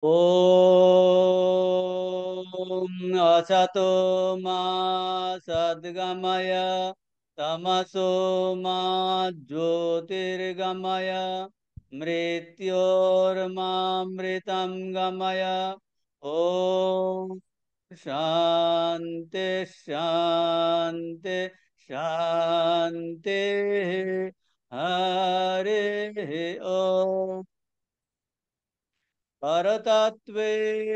ॐ असतो मा सद्गमय तमसो मा ज्योतिर्गमय मृत्योर्मामृतं गमय। ॐ शान्ति शान्ति शान्ति। हरि ओम। परतत्वे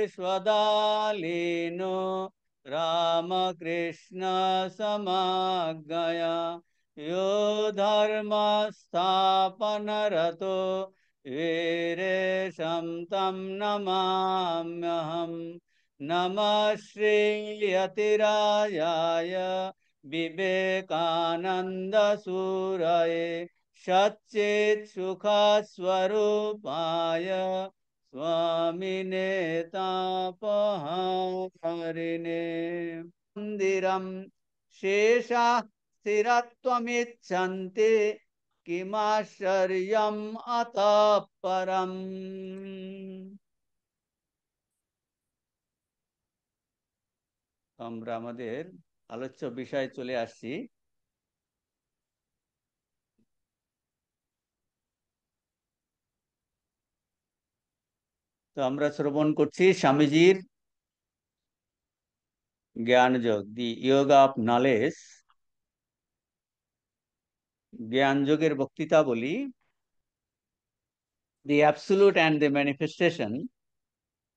स्वदालीनो रामकृष्ण समाज्ञया यो धर्म स्थापनरतो वीरेशं तं नमाम्यहम्। नमः श्रीयतिराजाय विवेकानंद सूरये सच्चित् सुख स्वरूपाय स्वामिने तापहारिणे। मन्दिरं शेषाः स्थिरत्वमिच्छन्ति किमाश्चर्यम् अतः परम्। আমরা আমাদের আলোচ্য বিষয়ে চলে আসছি। তো আমরা শ্রবণ করছি স্বামীজির Jnana Yoga, the yoga of knowledge, জ্ঞানযোগের বক্তৃতাবলী, the absolute and the manifestation,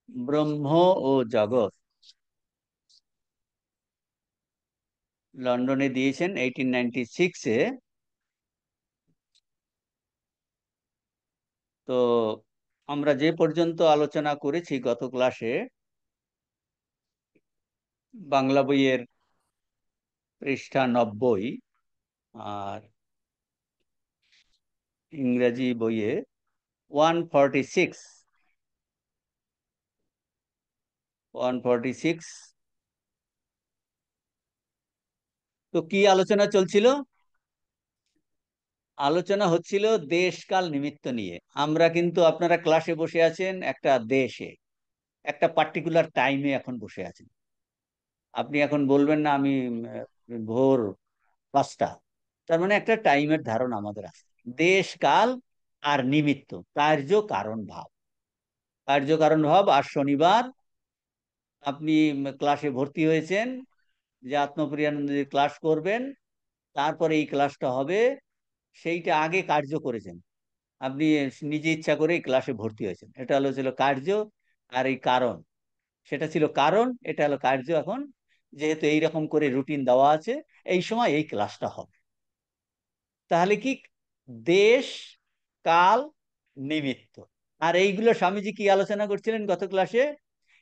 ব্রহ্ম ও জগৎ। লন্ডনে দিয়েছেন 1896-এ। তো আমরা যে পর্যন্ত আলোচনা করেছি গত ক্লাসে, বাংলা বইয়ের পৃষ্ঠা 90 আর ইংরেজি বইয়ে 146 146। তো কি আলোচনা চলছিল? আলোচনা হচ্ছিল দেশকাল নিমিত্ত নিয়ে। আমরা কিন্তু, আপনারা ক্লাসে বসে আছেন একটা দেশে, একটা পার্টিকুলার টাইমে এখন বসে আছেন। আপনি এখন বলবেন না আমি ভোর 5টা, তার মানে একটা টাইমের ধারণা আমাদের আছে। দেশ কাল আর নিমিত্ত, কার্য কারণ ভাব। কার্য কারণ ভাব। আর শনিবার আপনি ক্লাসে ভর্তি হয়েছেন যে আত্মপ্রিয়ানন্দের ক্লাস করবেন, তারপরে এই ক্লাসটা হবে, সেইটা আগে কার্য করেছেন। আপনি নিজে ইচ্ছা করে এই ক্লাসে ভর্তি হয়েছেন। এটা হলো ছিল কার্য, আর এই কারণ, সেটা ছিল কারণ, এটা হলো কার্য। এখন যেহেতু এইরকম করে রুটিন দেওয়া আছে, এই সময় এই ক্লাসটা হবে। তাহলে কি, দেশ, কাল, নিমিত্ত। আর এইগুলো স্বামীজি কি আলোচনা করছিলেন গত ক্লাসে?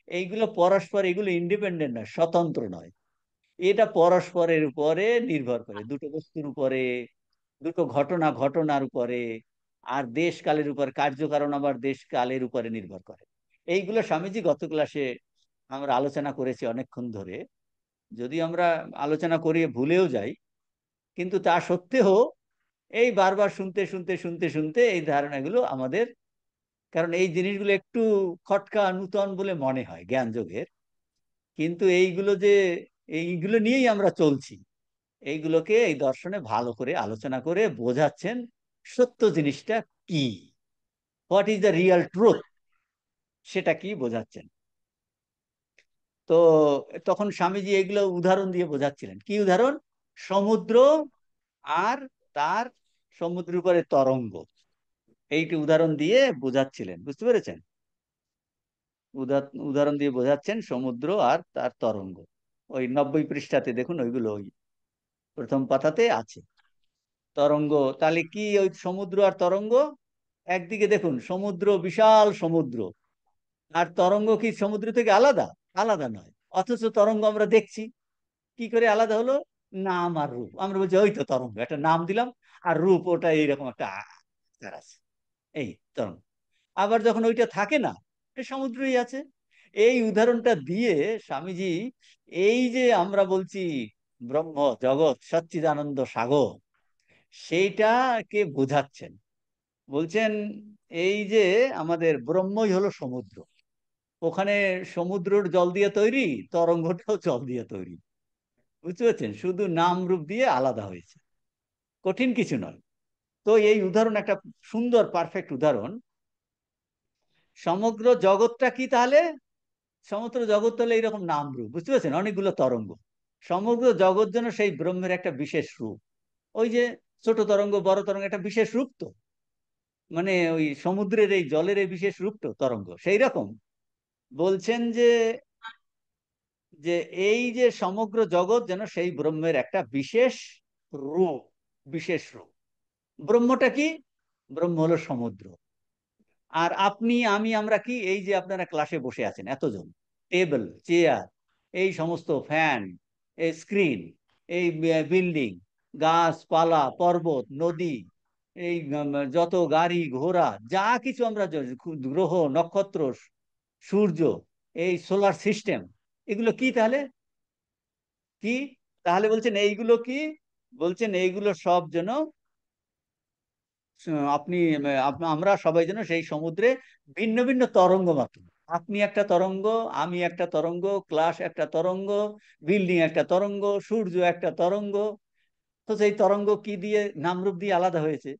এইগুলো পরস্পর, এগুলো ইন্ডিপেন্ডেন্ট নয়, স্বতন্ত্র নয়। এটা পরস্পরের উপরে নির্ভর করে, দুটো বস্তুর উপরে, দুটো ঘটনার উপরে, আর দেশ কালের উপর, কার্যকারণ আবার দেশ কালের উপরে নির্ভর করে। এইগুলো স্বামীজি গত ক্লাসে আমরা আলোচনা করেছি অনেকক্ষণ ধরে। যদি আমরা আলোচনা করিয়ে ভুলেও যাই, কিন্তু তা সত্ত্বেও এই বারবার শুনতে শুনতে শুনতে শুনতে এই ধারণাগুলো আমাদের, কারণ এই জিনিসগুলো একটু খটকা নূতন বলে মনে হয় জ্ঞান যোগের, কিন্তু এইগুলো যে, এইগুলো নিয়েই আমরা চলছি। এইগুলোকে এই দর্শনে ভালো করে আলোচনা করে বোঝাচ্ছেন সত্য জিনিসটা কি, what is the real truth, সেটা কি বোঝাচ্ছেন। তো তখন স্বামীজি এগুলো উদাহরণ দিয়ে বোঝাচ্ছিলেন। কি উদাহরণ? সমুদ্র আর তার, সমুদ্রের উপরে তরঙ্গ, এইটি উদাহরণ দিয়ে বোঝাচ্ছিলেন। বুঝতে পেরেছেন? উদাহরণ দিয়ে বোঝাচ্ছেন সমুদ্র আর তার তরঙ্গ। ওই 90 পৃষ্ঠাতে দেখুন, ওইগুলো ওই প্রথম পাতাতে আছে। তরঙ্গ, তাহলে কি ওই সমুদ্র আর তরঙ্গ? একদিকে দেখুন সমুদ্র, বিশাল সমুদ্র, আর তরঙ্গ কি সমুদ্র থেকে আলাদা? আলাদা নয়। অথচ তরঙ্গ আমরা দেখছি। কি করে আলাদা হলো? নাম আর রূপ। আমরা বলছি ওই তো তরঙ্গ, একটা নাম দিলাম, আর রূপ ওটা এইরকম একটা আকার আছে, এই তরঙ্গ। আবার যখন ওইটা থাকে না, এই সমুদ্রই আছে। এই উদাহরণটা দিয়ে স্বামীজি এই যে আমরা বলছি ব্রহ্ম, জগৎ, সচ্চিদানন্দ সাগর, সেইটাকে বোঝাচ্ছেন। বলছেন এই যে আমাদের ব্রহ্মই হলো সমুদ্র, ওখানে সমুদ্রের জল দিয়ে তৈরি, তরঙ্গটাও জল দিয়ে তৈরি। বুঝতে পারছেন, শুধু নাম রূপ দিয়ে আলাদা হয়েছে, কঠিন কিছু নয়। তো এই উদাহরণ একটা সুন্দর পারফেক্ট উদাহরণ। সমগ্র জগৎটা কি তাহলে? সমগ্র জগৎ হলে এইরকম নাম রূপ, বুঝতে পারছেন, অনেকগুলো তরঙ্গ। সমগ্র জগৎ যেন সেই ব্রহ্মের একটা বিশেষ রূপ। ওই যে ছোট তরঙ্গ বড় তরঙ্গ একটা বিশেষ রূপ তো, মানে ওই সমুদ্রের এই জলের এই বিশেষ রূপ তো তরঙ্গ, সেই রকম বলছেন যে, যে এই যে সমগ্র জগৎ যেন সেই ব্রহ্মের একটা বিশেষ রূপ, বিশেষ রূপ। ব্রহ্মটা কি? ব্রহ্ম হলো সমুদ্র। আর আপনি আমি আমরা কি? এই যে আপনারা ক্লাসে বসে আছেন এতজন, টেবিল চেয়ার, এই সমস্ত ফ্যান, এই স্ক্রিন, এই বিল্ডিং, গাছপালা, পর্বত, নদী, এই যত গাড়ি ঘোড়া যা কিছু আমরা গ্রহ নক্ষত্র, সূর্য, এই সোলার সিস্টেম, এগুলো কি তাহলে? কি তাহলে বলছেন এইগুলো কি? বলছেন এইগুলো সব যেন আপনি আমরা সবাই যেন সেই সমুদ্রে ভিন্ন ভিন্ন তরঙ্গ মাত্র। আপনি একটা তরঙ্গ, আমি একটা তরঙ্গ, ক্লাস একটা তরঙ্গ, বিল্ডিং একটা তরঙ্গ, সূর্য একটা তরঙ্গ। তো সেই তরঙ্গ কি দিয়ে, নামরূপ দিয়ে আলাদা হয়েছে।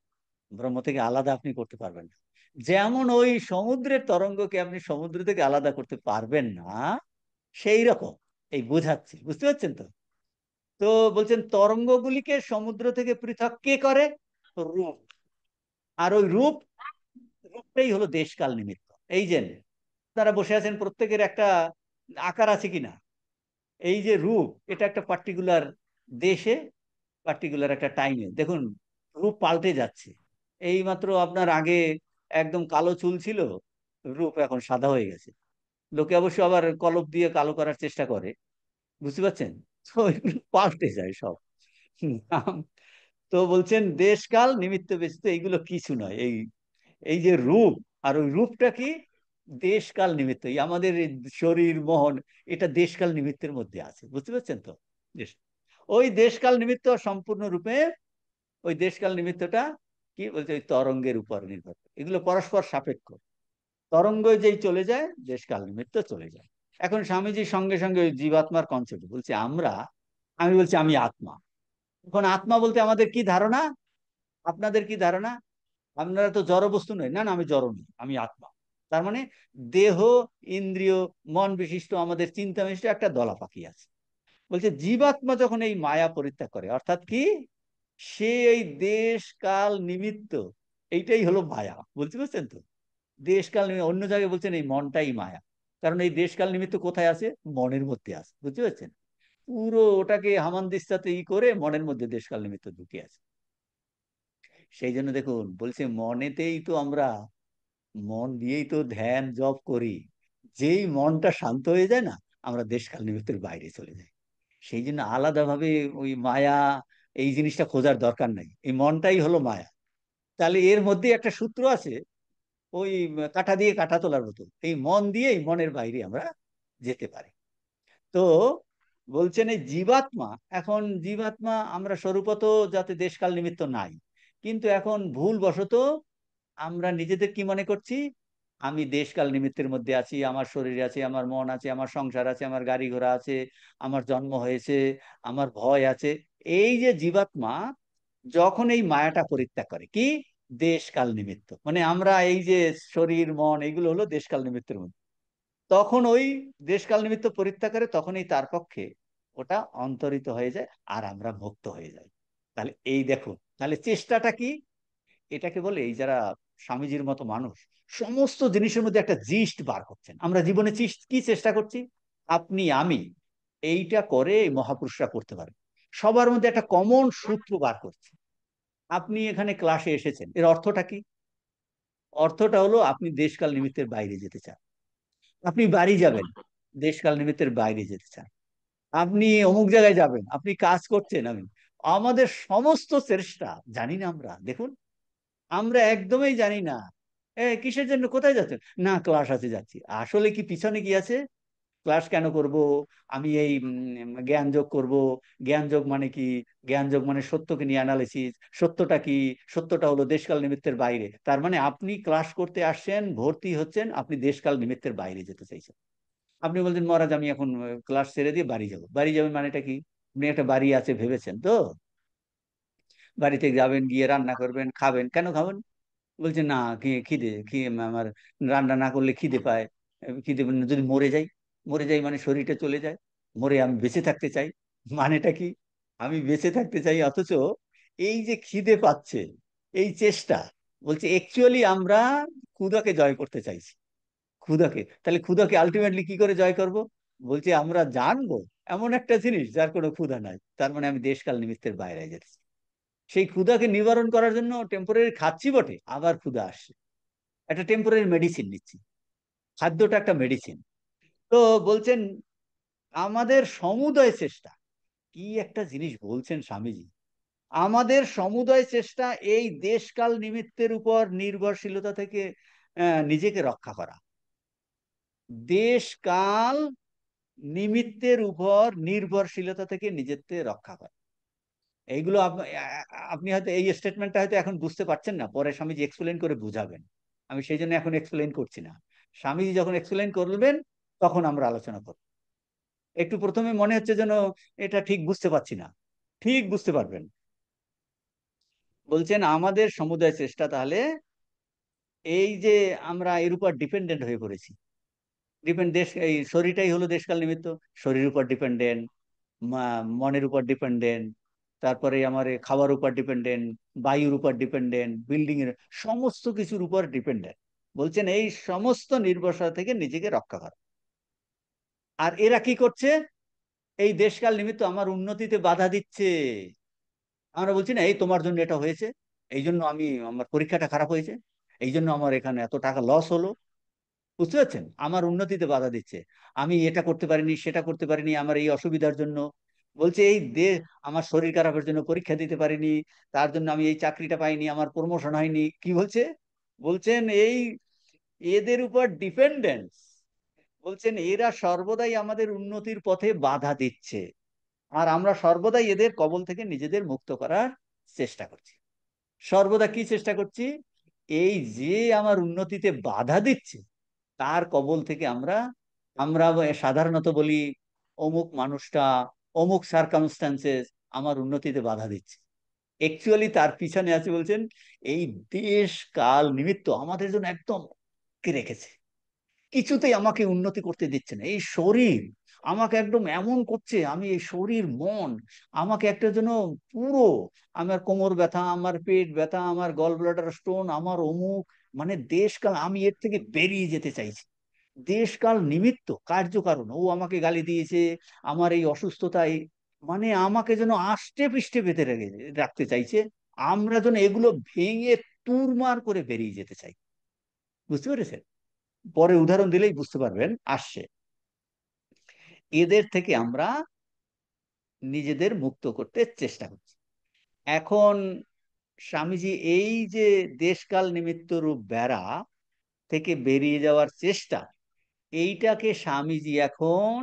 ব্রহ্ম থেকে আলাদা আপনি করতে পারবেন না। যেমন ওই সমুদ্রের তরঙ্গকে আপনি সমুদ্র থেকে আলাদা করতে পারবেন না, সেই রকম এই বোঝাচ্ছি, বুঝতে পারছেন তো? তো বলছেন তরঙ্গগুলিকে সমুদ্র থেকে পৃথক কে করে? রূপ। আর ওই রূপ, রূপটাই হলো দেশকাল নিমিত্ত। এই যে তারা বসে আছেন, প্রত্যেকের একটা আকার আছে কিনা? এই যে রূপ, এটা একটা পার্টিকুলার দেশে, পার্টিকুলার একটা টাইমে দেখুন রূপ পাল্টে যাচ্ছে। এই মাত্র আপনার আগে একদম কালো চুল ছিল, রূপ এখন সাদা হয়ে গেছে। লোকে অবশ্য আবার কলপ দিয়ে কালো করার চেষ্টা করে, বুঝতে পারছেন? তো এগুলো পাল্টে যায় সব। তো বলছেন দেশকাল নিমিত্ত ব্যতীত এইগুলো কিছু নয়। এই এই যে রূপ, আর ওই রূপটা কি? দেশকাল নিমিত্ত। এই আমাদের এই শরীর মন, এটা দেশকাল নিমিত্তের মধ্যে আছে, বুঝতে পারছেন তো? দেশ, ওই দেশকাল নিমিত্ত সম্পূর্ণরূপে, ওই দেশকাল নিমিত্তটা কি বলছে, ওই তরঙ্গের উপর নির্ভর করে। এগুলো পরস্পর সাপেক্ষ। তরঙ্গ যেই চলে যায়, দেশকাল নিমিত্ত চলে যায়। এখন স্বামীজির সঙ্গে সঙ্গে ওই জীবাত্মার কনসেপ্ট বলছে আমরা, আমি বলছি আমি আত্মা। এখন আত্মা বলতে আমাদের কি ধারণা? আপনাদের কি ধারণা? আপনারা তো জড় বস্তু নয়, না না আমি জড় নই, আমি আত্মা। তার মানে দেহ, ইন্দ্রিয়, মন বিশিষ্ট আমাদের চিন্তা বিশিষ্ট একটা দলা পাখি আছে। বলছে জীবাত্মা যখন এই মায়া পরিত্যাগ করে, অর্থাৎ কি, সে এই দেশ কাল নিমিত্ত, এইটাই হলো মায়া, বুঝতে পারছেন তো? দেশ কাল নিমিত্ত, অন্য জায়গায় বলছেন এই মনটাই মায়া। কারণ এই দেশ কাল নিমিত্ত কোথায় আছে? মনের মধ্যে আছে, বুঝতে পারছেন? পুরো ওটাকে হামানদিস্তাতে করে মনের মধ্যে দেশ কাল নিমিত্ত ঢুকে আছে। সেই জন্য দেখুন বলছে মনেতেই তো আমরা, মন দিয়েই তো ধ্যান জপ করি। যেই মনটা শান্ত হয়ে যায় না, আমরা দেশকাল নিমিত্তের বাইরে চলে যাই। সেই জন্য আলাদাভাবে ওই মায়া, এই জিনিসটা খোঁজার দরকার নাই, এই মনটাই হলো মায়া। তাহলে এর মধ্যে একটা সূত্র আছে, ওই কাঁটা দিয়ে কাঁটা তোলার মতো, এই মন দিয়েই মনের বাইরে আমরা যেতে পারি। তো বলছেন এই জীবাত্মা, এখন জীবাত্মা আমরা স্বরূপত যাতে দেশকাল নিমিত্ত নাই, কিন্তু এখন ভুল বশত আমরা নিজেদের কি মনে করছি, আমি দেশকাল নিমিত্তের মধ্যে আছি, আমার শরীর আছে, আমার মন আছে, আমার সংসার আছে, আমার গাড়ি ঘোড়া আছে, আমার জন্ম হয়েছে, আমার ভয় আছে। এই যে জীবাত্মা যখন এই মায়াটা পরিত্যাগ করে, কি, দেশকাল নিমিত্ত, মানে আমরা এই যে শরীর মন এগুলো হলো দেশকাল নিমিত্তের মধ্যে, তখন ওই দেশকাল নিমিত্ত পরিত্যাগ করে, তখনই তার পক্ষে ওটা অন্তরিত হয়ে যায়, আর আমরা মুক্ত হয়ে যাই। তাহলে এই দেখো, তাহলে চেষ্টাটা কি? এটাকে বলে, এই যারা স্বামীজির মতো মানুষ সমস্ত জিনিসের মধ্যে একটা জিস্ট বার করছেন, আমরা জীবনে কি চেষ্টা করছি? আপনি আমি এইটা করে এই মহাপুরুষরা করতে পারে, সবার মধ্যে একটা কমন সূত্র বার করছে। আপনি এখানে ক্লাসে এসেছেন, এর অর্থটা কি? অর্থটা হলো আপনি দেশকাল নিমিত্তের বাইরে যেতে চান। আপনি বাড়ি যাবেন, দেশকাল নিমিত্তের বাইরে যেতে চান। আপনি অমুক জায়গায় যাবেন, আপনি কাজ করছেন, আমি, আমাদের সমস্ত চেষ্টা, জানি না আমরা, দেখুন আমরা একদমই জানি না। কিসের জন্য, কোথায় যাচ্ছেন? না ক্লাস আছে যাচ্ছি, আসলে কি পিছনে কি আছে? ক্লাস কেন করব, আমি এই জ্ঞান যোগ করব। জ্ঞান যোগ মানে কি? জ্ঞান যোগ মানে সত্যকে নিয়ে অ্যানালিসিস। সত্যটা কি? সত্যটা হলো দেশকাল নিমিত্তের বাইরে। তার মানে আপনি ক্লাস করতে আসছেন, ভর্তি হচ্ছেন, আপনি দেশকাল নিমিত্তের বাইরে যেতে চাইছেন। আপনি বলছেন মহারাজ আমি এখন ক্লাস ছেড়ে দিয়ে বাড়ি যাব। বাড়ি যাবেন মানেটা কি? আপনি একটা বাড়ি আছে ভেবেছেন তো, বাড়িতে যাবেন, গিয়ে রান্না করবেন, খাবেন। কেন খাবেন? বলছে না, খিদে আমার রান্না না করলে খিদে পায়। খিদে যদি মরে যাই, মরে যাই মানে শরীরটা চলে যায়, মরে আমি বেঁচে থাকতে চাই। মানেটা কি? আমি বেঁচে থাকতে চাই, অথচ এই যে খিদে পাচ্ছে, এই চেষ্টা, বলছে অ্যাকচুয়ালি আমরা ক্ষুধাকে জয় করতে চাইছি। ক্ষুধাকে, তাহলে ক্ষুধাকে আলটিমেটলি কি করে জয় করব? বলছে আমরা জানবো এমন একটা জিনিস যার কোনো ক্ষুধা নাই। তার মানে আমি দেশকাল নিমিত্তের বাইরে যেতেছি। সেই ক্ষুধাকে নিবারণ করার জন্য টেম্পোরারি খাচ্ছি বটে, আবার ক্ষুধা আসছে, একটা টেম্পোরারি মেডিসিন নিচ্ছি। খাদ্যটা একটা মেডিসিন। তো বলছেন আমাদের সমুদয় চেষ্টা, কি একটা জিনিস বলছেন স্বামীজি, আমাদের সমুদয় চেষ্টা এই দেশকাল নিমিত্তের উপর নির্ভরশীলতা থেকে নিজেকে রক্ষা করা। দেশকাল নিমিত্তের উপর নির্ভরশীলতা থেকে নিজেকে রক্ষা করা। এইগুলো আপনি হয়তো এই স্টেটমেন্টটা হয়তো এখন বুঝতে পারছেন না, পরে স্বামীজি এক্সপ্লেন করে বুঝাবেন। আমি সেই জন্য এখন এক্সপ্লেন করছি না। স্বামীজি যখন এক্সপ্লেন করবেন তখন আমরা আলোচনা করব। একটু প্রথমে মনে হচ্ছে যেন এটা ঠিক বুঝতে পারছি না, ঠিক বুঝতে পারবেন। বলছেন আমাদের সমুদায় চেষ্টা, তাহলে এই যে আমরা এর উপর ডিপেন্ডেন্ট হয়ে পড়েছি। দেশ, এই শরীরটাই হলো দেশকাল নিমিত্ত। শরীরের উপর ডিপেন্ডেন্ট, মনের উপর ডিপেন্ডেন্ট, তারপরে আমার খাওয়ার উপর ডিপেন্ডেন্ট, বায়ুর উপর ডিপেন্ডেন্ট, বিল্ডিং এর, সমস্ত কিছুর উপর ডিপেন্ডেন্ট। বলছেন এই সমস্ত নির্ভরতা থেকে নিজেকে রক্ষা করা। আর এরা কি করছে? এই দেশকাল নিমিত্ত আমার উন্নতিতে বাধা দিচ্ছে। আমরা বলছি না এই তোমার জন্য এটা হয়েছে, এই জন্য আমার পরীক্ষাটা খারাপ হয়েছে, এই জন্য আমার এখানে এত টাকা লস হলো। বুঝতে পারছেন? আমার উন্নতিতে বাধা দিচ্ছে। আমি এটা করতে পারিনি, সেটা করতে পারিনি আমার এই অসুবিধার জন্য। বলছে এই আমার শরীর খারাপের জন্য পরীক্ষা দিতে পারিনি, তার জন্য আমি এই চাকরিটা পাইনি, আমার প্রমোশন হয়নি। কি বলছে? বলছেন এই এদের উপর ডিপেন্ডেন্স। বলছেন এরা সর্বদাই আমাদের উন্নতির পথে বাধা দিচ্ছে, আর আমরা সর্বদাই এদের কবল থেকে নিজেদের মুক্ত করার চেষ্টা করছি। সর্বদা কি চেষ্টা করছি? এই যে আমার উন্নতিতে বাধা দিচ্ছে, তার কবল থেকে আমরা আমরা সাধারণত বলি অমুক মানুষটা, অমুক সার্কামস্টান্সেস আমার উন্নতিতে বাধা দিচ্ছে। অ্যাকচুয়ালি তার পিছনে আছে, বলছেন এই দেশ কাল নিমিত্ত আমাদের জন্য একদম কে রেখেছে, কিছুতেই আমাকে উন্নতি করতে দিচ্ছে না। এই শরীর আমাকে একদম এমন করছে, আমি এই শরীর মন আমাকে একটা যেন পুরো, আমার কোমর ব্যথা, আমার পেট ব্যথা, আমার গল ব্লাডার স্টোন, আমার অমুক, মানে দেশকাল, আমি এর থেকে বেরিয়ে যেতে চাইছি। দেশকাল নিমিত্ত কার্যকারণ, ও আমাকে গালি দিয়েছে, আমার এই অসুস্থতায়, মানে আমাকে যেন আষ্টে পৃষ্ঠে বেঁধে রাখতে চাইছে। আমরা যেন এগুলো ভেঙে চুরমার করে বেরিয়ে যেতে চাই। বুঝতে পেরেছেন? পরে উদাহরণ দিলেই বুঝতে পারবেন আসছে। এদের থেকে আমরা নিজেদের মুক্ত করতে চেষ্টা করছি। এখন স্বামীজি এই যে দেশকাল নিমিত্ত রূপ বেড়া থেকে বেরিয়ে যাওয়ার চেষ্টা, এইটাকে স্বামীজি এখন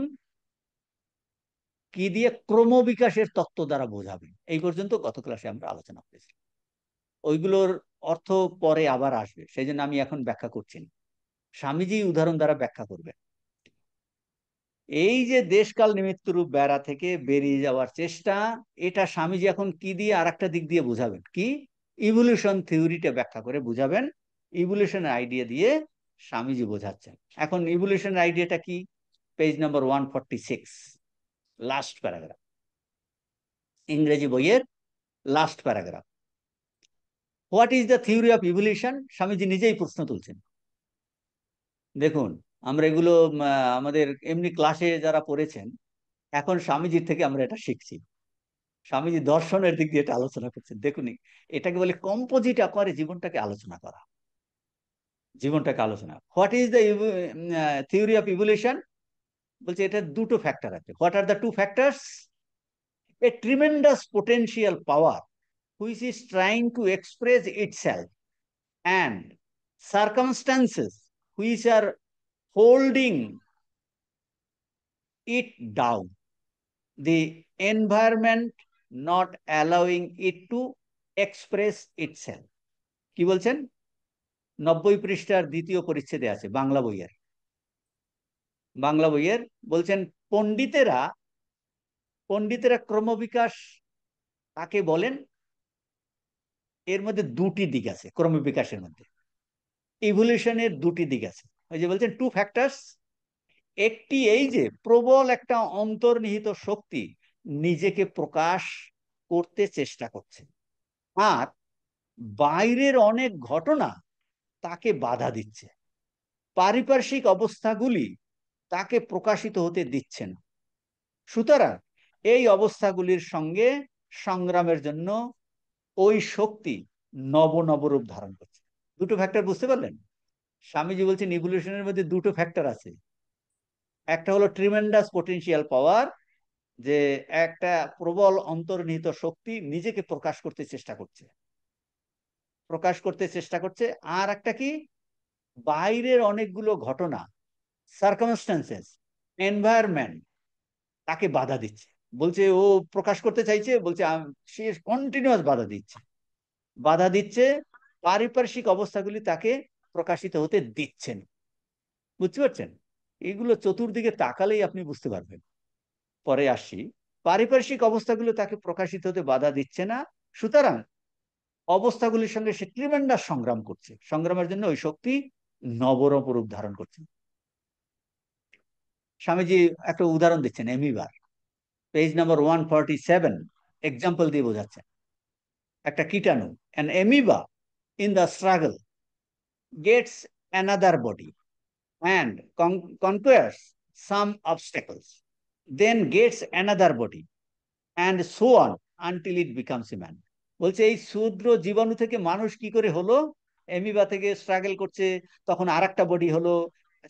কি দিয়ে ক্রমবিকাশের তত্ত্ব দ্বারা বোঝাবেন। এই পর্যন্ত গত ক্লাসে আমরা আলোচনা করেছি। ওইগুলোর অর্থ পরে আবার আসবে, সেই জন্য আমি এখন ব্যাখ্যা করছি না। স্বামীজি উদাহরণ দ্বারা ব্যাখ্যা করবেন। এই যে দেশকাল নিমিত্ত রূপ বেড়া থেকে বেরিয়ে যাওয়ার চেষ্টা, এটা স্বামীজি এখন কি দিয়ে আরেকটা দিক দিয়ে বুঝাবেন, কি ইভলিউশন থিওরিটা ব্যাখ্যা করে বুঝাবেন। ইভলিউশনের আইডিয়া দিয়ে স্বামীজি বোঝাচ্ছেন। এখন ইভলিউশনের আইডিয়াটা কি? পেজ নাম্বার 146, লাস্ট প্যারাগ্রাফ, ইংরেজি বইয়ের last paragraph. What is the theory of evolution? Swamiji নিজেই প্রশ্ন তুলছেন। দেখুন, আমরা এগুলো আমাদের এমনি ক্লাসে যারা পড়েছেন, এখন স্বামীজির থেকে আমরা এটা শিখছি। স্বামীজি দর্শনের দিক দিয়ে এটা আলোচনা করছেন। দেখুন, এটাকে বলে কম্পোজিট আকারে জীবনটাকে আলোচনা করা, জীবনটাকে আলোচনা। What is the theory of evolution? বলছে এটা দুটো ফ্যাক্টর আছে। What are the two factors? A tremendous potential power which is trying to express itself, and circumstances which are holding it down, the environment not allowing it to express itself. কি বলছেন? 90 পৃষ্ঠার 2য় পরিচ্ছেদে আছে, বাংলা বইয়ের বলছেন, পণ্ডিতেরা পণ্ডিতেরা ক্রমবিকাশ কাকে বলেন? এর মধ্যে 2টি দিক আছে ক্রমবিকাশের মধ্যে, ইভলিউশনের 2টি দিক আছে। ওই যে বলছেন টু ফ্যাক্টরস, একটি এই যে প্রবল একটা অন্তর্নিহিত শক্তি নিজেকে প্রকাশ করতে চেষ্টা করছে, আর বাইরের অনেক ঘটনা তাকে বাধা দিচ্ছে, পারিপার্শ্বিক অবস্থাগুলি তাকে প্রকাশিত হতে দিচ্ছে না। সুতরাং এই অবস্থাগুলির সঙ্গে সংগ্রামের জন্য ওই শক্তি নবরূপ ধারণ করছে। 2টো ফ্যাক্টর বুঝতে পারলেন? স্বামীজি বলছেন ইভলিউশনের মধ্যে 2টো ফ্যাক্টর আছে। একটা হলো ট্রিমেন্ডাস পটেনশিয়াল পাওয়ার, যে একটা প্রবল অন্তর্নিহিত শক্তি নিজেকে প্রকাশ করতে চেষ্টা করছে। আর একটা কি, বাইরের অনেকগুলো ঘটনা, সার্কামস্টান্সেস, এনভায়রনমেন্ট তাকে বাধা দিচ্ছে। বলছে ও প্রকাশ করতে চাইছে, বলছে সে কন্টিনিউয়াস বাধা দিচ্ছে, পারিপার্শ্বিক অবস্থাগুলি তাকে প্রকাশিত হতে দিচ্ছেন। বুঝতে পারছেন? এগুলো চতুর্দিকে তাকালেই আপনি বুঝতে পারবেন। পরে আসছি, পারিপার্শ্বিক অবস্থাগুলো তাকে প্রকাশিত হতে বাধা দিচ্ছে না, সুতরাং অবস্থাগুলির সঙ্গে সে ট্রিমেন্ডাস সংগ্রাম করছে, সংগ্রামের জন্য ওই শক্তি নবরূপ ধারণ করছে। স্বামীজি একটা উদাহরণ দিচ্ছেন এমিবার, পেজ নাম্বার 147, এক্সাম্পল দিয়ে বোঝাচ্ছেন। একটা কীটাণু, an amoeba in the struggle gets another body and conquers some obstacles, then gets another body, and so on until it becomes a man. বলছে এই ক্ষুদ্র জীবাণু থেকে মানুষ কি করে হলো? এমিবা থেকে স্ট্রাগল করছে, তখন আরেকটা বডি হলো,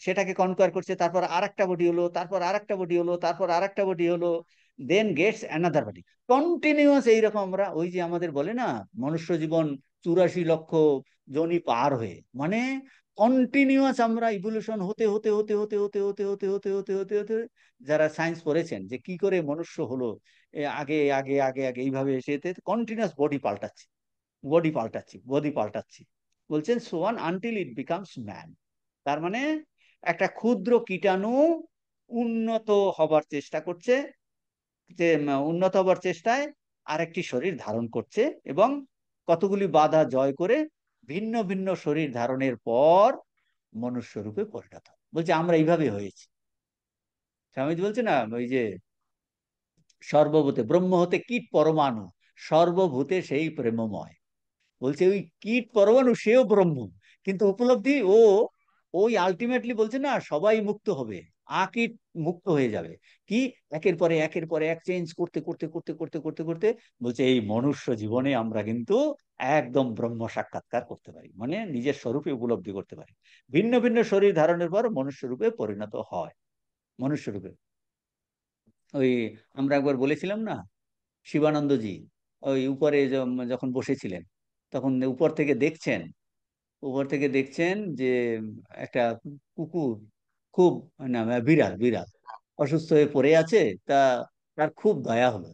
সেটাকে কনকোয়ার করছে, তারপর আরেকটা বডি হলো, তারপর আরেকটা বডি হলো, তারপর আরেকটা বডি হলো, দেন গেটস অ্যানাদার বডি। কন্টিনিউয়াস এইরকম আমরা, ওই যে আমাদের বলে না মনুষ্য জীবন 84 লক্ষ জনি পার হয়ে, মানে কন্টিনিউয়াস আমরা ইভলিউশন হতে হতে হতে হতে হতে হতে হতে হতে হতে হতে হতে, যারা সায়েন্স পড়েছেন যে কি করে মনুষ্য হলো, আগে আগে আগে আগে এইভাবে এসে কন্টিনিউয়াস বডি পাল্টাচ্ছি। বলছেন so on until it becomes man. তার মানে একটা ক্ষুদ্র কীটাণু উন্নত হবার চেষ্টা করছে, যে উন্নত হবার চেষ্টায় আরেকটি শরীর ধারণ করছে, এবং কতগুলি বাধা জয় করে ভিন্ন ভিন্ন শরীর ধারণের পর মনুষ্য রূপে পরিণত। বলছে আমরা এইভাবে হয়েছি। স্বামীজি বলছে না, ওই যে সর্বভূতে ব্রহ্ম হতে কীট পরমাণু, সর্বভূতে সেই প্রেমময়। বলছে ওই কীট পরমাণু সেও ব্রহ্ম, কিন্তু উপলব্ধি ওই আলটিমেটলি বলছে না সবাই মুক্ত হবে, আকীট মুক্ত হয়ে যাবে। কি একের পরে এক চেঞ্জ করতে করতে করতে করতে করতে করতে বলছে এই মনুষ্য জীবনে আমরা কিন্তু একদম ব্রহ্ম সাক্ষাৎকার করতে পারি, মানে নিজের স্বরূপে উপলব্ধি করতে পারি। ভিন্ন ভিন্ন শরীর ধারণের পর মনুষ্য রূপে পরিণত হয়। মনুষ্য রূপে ওই আমরা একবার বলেছিলাম না, শিবানন্দজি ওই উপরে যখন বসেছিলেন, তখন উপর থেকে দেখছেন যে একটা কুকুর, খুব, না বিড়াল বিড়াল অসুস্থ হয়ে পড়ে আছে, তা তার খুব দয়া হলো।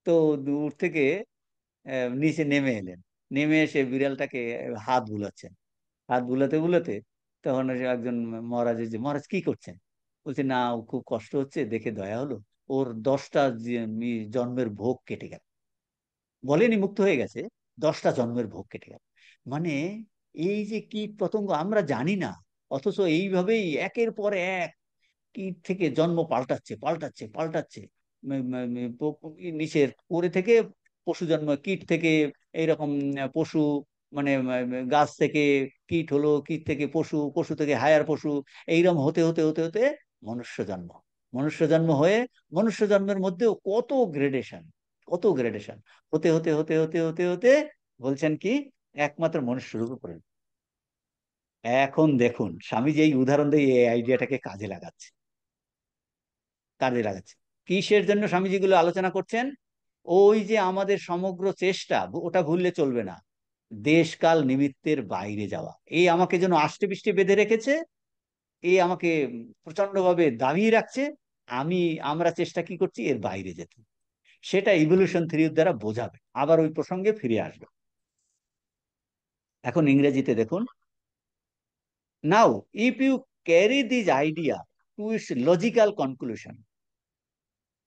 তো দূর থেকে নিচে নেমে এলেন, নেমে এসে বিড়ালটাকে হাত বুলাচ্ছেন, হাত বুলাতে বুলাতে তখন ওই যে একজন মহারাজ, যে মহারাজ কি করছেন? বলছে না ও খুব কষ্ট হচ্ছে, দেখে দয়া হলো, ওর 10টা জন্মের ভোগ কেটে গেল। বলেনি মুক্ত হয়ে গেছে, 10টা জন্মের ভোগ কেটে গেল। মানে এই যে কীট পতঙ্গ আমরা জানি না, অথচ এইভাবেই একের পর এক কীট থেকে জন্ম পাল্টাচ্ছে পাল্টাচ্ছে পাল্টাচ্ছে। নিচের পরে থেকে পশু জন্ম, কীট থেকে এইরকম পশু, মানে গাছ থেকে কীট হলো, কীট থেকে পশু, পশু থেকে হায়ার পশু, এইরকম হতে হতে হতে হতে মনুষ্য জন্ম। মনুষ্য জন্ম হয়ে মনুষ্য জন্মের মধ্যেও কত গ্রেডেশন হতে হতে হতে হতে হতে হতে বলছেন কি একমাত্র মনুষ্য রূপে পরিণত। এখন দেখুন স্বামীজি এই উদাহরণ দিয়ে এই আইডিয়াটাকে কাজে লাগাচ্ছে। কিসের জন্য স্বামীজি গুলো আলোচনা করছেন? ওই যে আমাদের সমগ্র চেষ্টা, ওটা ভুললে চলবে না, দেশকাল নিমিত্তের বাইরে যাওয়া। এই আমাকে যেন আষ্টে পৃষ্ঠে বেঁধে রেখেছে, এই আমাকে প্রচন্ড ভাবে দাবিয়ে রাখছে, আমি আমরা চেষ্টা কি করছি এর বাইরে যেতে, সেটা ইভলিউশন থিওরির দ্বারা বোঝাবে। আবার ওই প্রসঙ্গে ফিরে আসবে। এখন ইংরেজিতে দেখুন, now if you carry this idea to its logical conclusion,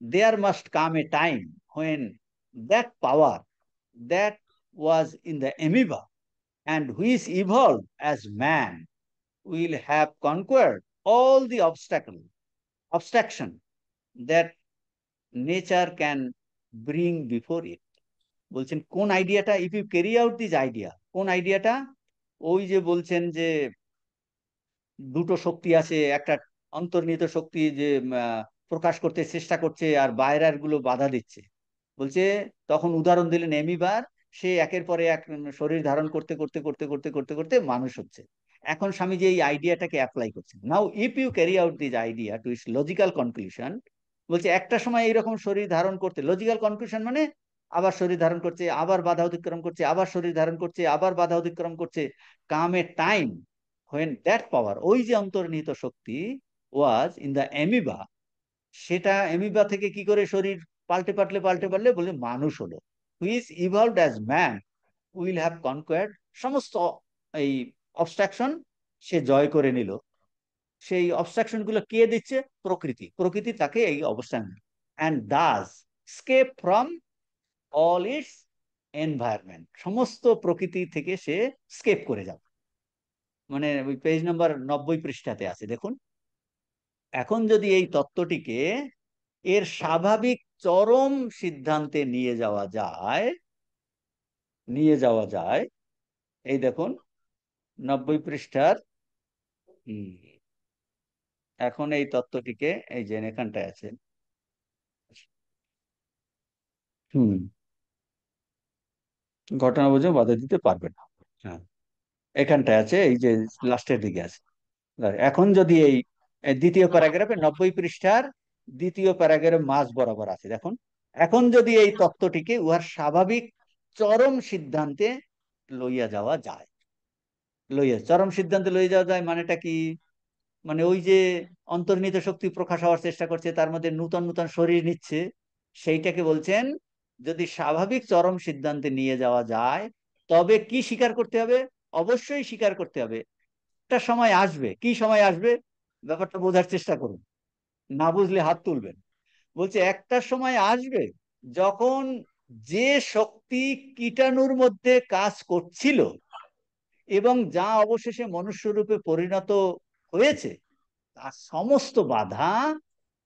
there must come a time when that power that was in the amoeba and which evolved as man will have conquered all the obstruction that nature can bring before it. বলছেন কোন আইডিয়াটা, if you carry out this idea, কোন আইডিয়াটা? ওই যে বলছেন যে দুটো শক্তি আছে, একটা অন্তর্নিহিত শক্তি যে প্রকাশ করতে চেষ্টা করছে আর বাইরের গুলো বাধা দিচ্ছে। বলছে, তখন উদাহরণ দিলেন এমিবার, সে একের পরে এক শরীর ধারণ করতে করতে করতে করতে করতে করতে মানুষ হচ্ছে। এখন স্বামীজি এই আইডিয়াটাকে অ্যাপ্লাই করছেন। Now if you carry out this idea to its logical conclusion, বলছে একটা সময় এইরকম শরীর ধারণ করতে, লজিক্যাল কনক্লুশন মানে আবার শরীর ধারণ করছে, আবার বাধা অতিক্রম করছে, আবার শরীর ধারণ করছে, আবার বাধা অতিক্রম করছে। Come a time when that power, ওই যে অন্তর্নিহিত শক্তি, ওয়াজ ইন দ্য অ্যামিবা, সেটা অ্যামিবা থেকে কি করে শরীর পাল্টে পাল্টে পাল্টে পাল্টে বলে মানুষ হলো। Which evolved as man will have conquered, সমস্ত এই অবস্ট্রাকশন সে জয় করে নিল। সেই অবস্ট্রাকশন গুলো কে দিচ্ছে? প্রকৃতি। প্রকৃতি তাকে এই অবস্থান, and thus escape from all its environment, সমস্ত প্রকৃতি থেকে সে স্কেপ করে যাবে। মানে ওই পেজ নাম্বার 90 পৃষ্ঠাতে আছে, দেখুন। এখন যদি এই তত্ত্বটিকে এর স্বাভাবিক চরম সিদ্ধান্তে নিয়ে যাওয়া যায়, এই দেখুন 90 পৃষ্ঠার, এখন এই তত্ত্বটিকে, এই যে এখানটায় আছে, হুম, ঘটনা বুঝে বাধা দিতে পারবে না। হ্যাঁ, এখানটায় আছে, এই যে লাস্টের দিকে আছে। এখন যদি এই দ্বিতীয় প্যারাগ্রাফে, 90 পৃষ্ঠার দ্বিতীয় প্যারাগ্রাফের মাঝ বরাবর আছে, দেখুন। এখন যদি এই তত্ত্বটিকে উহার স্বাভাবিক চরম সিদ্ধান্তে লইয়া যাওয়া যায়, চরম সিদ্ধান্তে লইয়া যাওয়া যায় মানেটা কি? মানে ওই যে অন্তর্নিহিত শক্তি প্রকাশ হওয়ার চেষ্টা করছে, তার মধ্যে নূতন নূতন শরীর নিচ্ছে, সেইটাকে বলছেন যদি স্বাভাবিক চরম সিদ্ধান্তে নিয়ে যাওয়া যায়, তবে কি স্বীকার করতে হবে? অবশ্যই স্বীকার করতে হবে একটা সময় আসবে। কি সময় আসবে? ব্যাপারটা বোঝার চেষ্টা করুন, না বুঝলে হাত তুলবেন। বলছে একটা সময় আসবে যখন যে শক্তি কীটাণুর মধ্যে কাজ করছিল এবং যা অবশেষে মনুষ্য রূপে পরিণত হয়েছে, তার সমস্ত বাধা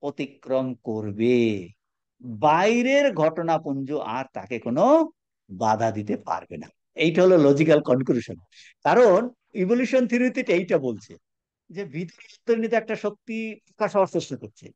অতিক্রম করবে। বাইরের ঘটনাপুঞ্জ আর তাকে কোনো বাধা দিতে পারবে না। এইটা হলো লজিক্যাল কনক্লুশন। কারণ ইভলিউশন থিওরিতে এইটা বলছে যে ভিতরে অন্তর্নিহিত একটা শক্তি প্রকাশ হওয়ার চেষ্টা করছে,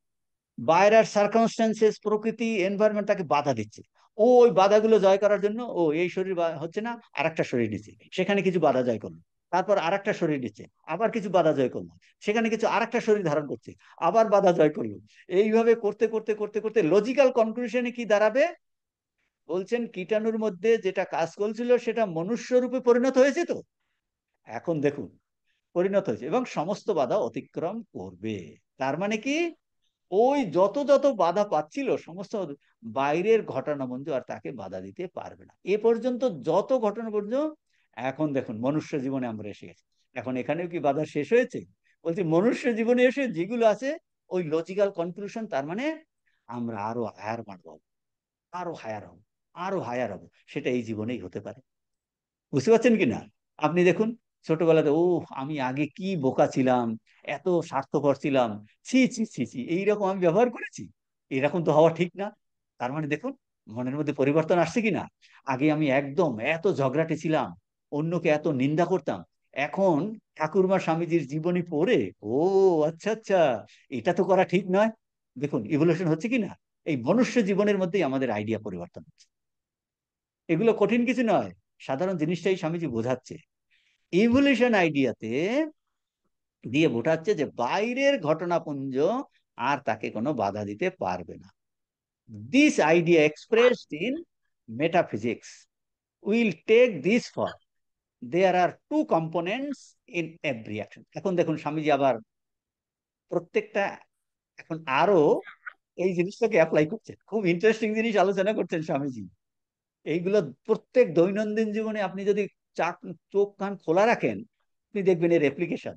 বাইরের সার্কামস্টেন্সেস, প্রকৃতি, এনভায়রনমেন্ট তাকে বাধা দিচ্ছে। ওই বাধাগুলো জয় করার জন্য ও এই শরীর হচ্ছে না, আর একটা শরীর নিচ্ছে, সেখানে কিছু বাধা জয় করলো, তারপর আর একটা শরীর নিচ্ছে, আবার কিছু বাধা জয় করলো, সেখানে কিছু আর একটা শরীর ধারণ করছে, আবার বাধা জয় করলো। এইভাবে করতে করতে করতে করতে লজিক্যাল কনক্লুশনে কি দাঁড়াবে? বলছেন কীটাণুর মধ্যে যেটা কাজ করছিল সেটা মনুষ্য রূপে পরিণত হয়েছে, তো এখন দেখুন পরিণত হয়েছে এবং সমস্ত বাধা অতিক্রম করবে। তার মানে কি? ওই যত যত বাধা পাচ্ছিল সমস্ত বাইরের ঘটনাবঞ্জ আর তাকে বাধা দিতে পারবে না। এ পর্যন্ত যত ঘটনাবঞ্জ, এখন দেখুন মনুষ্য জীবনে আমরা এসে গেছি। এখন এখানেও কি বাধা শেষ হয়েছে? বলছি মনুষ্য জীবনে এসে যেগুলো আছে ওই লজিক্যাল কনক্লুশন, তার মানে আমরা আরো হায়ার মানব, আরো হায়ার হব, আরো হায়ার হব, সেটা এই জীবনেই হতে পারে। বুঝতে পারছেন কি না? আপনি দেখুন, ছোটবেলাতে ও আমি আগে কি বোকা ছিলাম, এত স্বার্থপর ছিলাম, ছি ছি ছি ছি, এইরকম আমি ব্যবহার করেছি, এরকম তো হওয়া ঠিক না। তার মানে দেখুন মনের মধ্যে পরিবর্তন আসছে কি না? আগে আমি একদম এত ঝগড়াটে ছিলাম, অন্যকে এত নিন্দা করতাম, এখন ঠাকুরমা স্বামীজির জীবনী পড়ে, ও আচ্ছা আচ্ছা, এটা তো করা ঠিক নয়। দেখুন ইভলিউশন হচ্ছে কি না? এই মনুষ্য জীবনের মধ্যেই আমাদের আইডিয়া পরিবর্তন হচ্ছে। এগুলো কঠিন কিছু নয়, সাধারণ জিনিসটাই স্বামীজি বোঝাচ্ছে। ইভলিউশন আইডিয়াতে দিয়ে বোঝাচ্ছে যে বাইরের ঘটনাপুঞ্জ আর তাকে কোনো বাধা দিতে পারবে না। This idea expressed in metaphysics will take this for there are two components in every action. এখন দেখুন স্বামীজি আবার প্রত্যেকটা এখন আরো এই জিনিসটাকে অ্যাপ্লাই করছেন, খুব ইন্টারেস্টিং জিনিস আলোচনা করছেন স্বামীজি। এইগুলো প্রত্যেক দৈনন্দিন জীবনে আপনি যদি চোখ কান খোলা রাখেন, আপনি দেখবেন এর অ্যাপ্লিকেশন।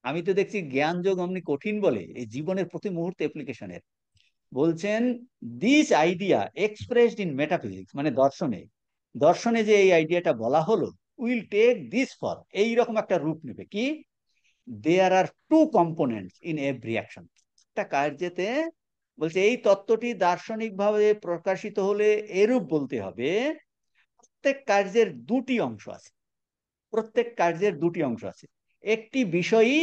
আমি তো দেখছি জ্ঞান যোগ অমনি কঠিন বলে এই জীবনের প্রতি মুহূর্তে অ্যাপ্লিকেশনের। বলছেন this idea expressed in metaphysics, মানে দর্শনে, দর্শনে যে এই আইডিয়াটা বলা হলো, উইল টেক দিস ফর, এইরকম একটা রূপ নেবে কি, there are two components in every action. একটা কার্যেতে বলছে এই তত্ত্বটি দার্শনিকভাবে প্রকাশিত হলে এরূপ বলতে হবে, প্রত্যেক কার্যের দুটি অংশ আছে, প্রত্যেক কার্যের দুটি অংশ আছে, একটি বিষয়ই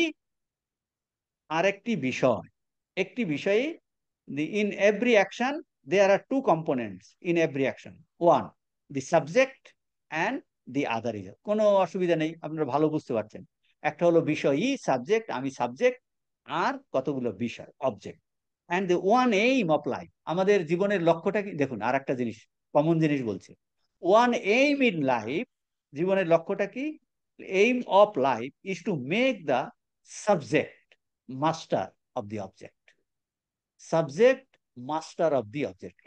আর একটি বিষয়, একটি বিষয়ে, in every action there are two components in every action, one the subject and the other is. কোনো অসুবিধা নেই, আপনারা ভালো বুঝতে পারছেন। একটা হলো বিষয়ই, সাবজেক্ট, আমি সাবজেক্ট, আর কতগুলো বিষয়, object. And the one aim of life, আমাদের জীবনের লক্ষ্যটা কি দেখুন, আর একটা জিনিস, কমন জিনিস বলছে, ওয়ান এইম ইন লাইফ, জীবনের লক্ষ্যটা কি, aim of life is to make the subject master of the object, subject master of the object.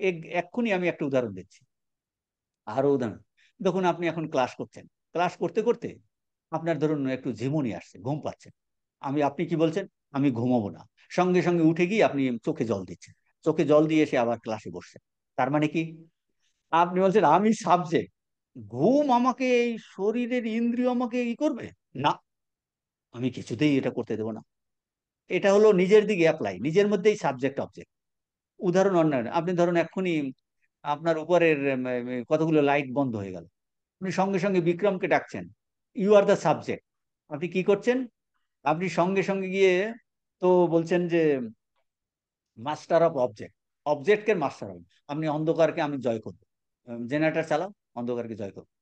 এক্ষুনি আমি একটা উদাহরণ দিচ্ছি, আরো উদাহরণ। দেখুন আপনি এখন ক্লাস করছেন, ক্লাস করতে করতে আপনার ধরুন একটু ঝিমুনি আসছে, ঘুম পাচ্ছে, আপনি কি বলছেন, আমি ঘুমাবো না, সঙ্গে সঙ্গে উঠে গিয়ে আপনি চোখে জল দিচ্ছেন, চোখে জল দিয়ে এসে আবার ক্লাসে বসছেন। তার মানে কি, আপনি বলছেন আমি সাবজেক্ট, ঘুম আমাকে, এই শরীরের ইন্দ্রিয় আমাকে ই করবে না, আমি কিছুতেই এটা করতে দেবো না। এটা হলো নিজের দিকে অ্যাপ্লাই, নিজের মধ্যেই সাবজেক্ট অবজেক্ট। উদাহরণ অন্যান্য, আপনি ধরুন এক্ষুনি আপনার উপরের কতগুলো লাইট বন্ধ হয়ে গেল, আপনি সঙ্গে সঙ্গে বিক্রমকে ডাকছেন, ইউ আর দ্য সাবজেক্ট। আপনি কি করছেন, আপনি সঙ্গে সঙ্গে গিয়ে তো বলছেন যে মাস্টার অফ অবজেক্ট, অবজেক্টকে মাস্টার হবেন, আপনি অন্ধকারকে আমি জয় করবো, জেনারেটর চালাও, অন্ধকারকে জয় করবো।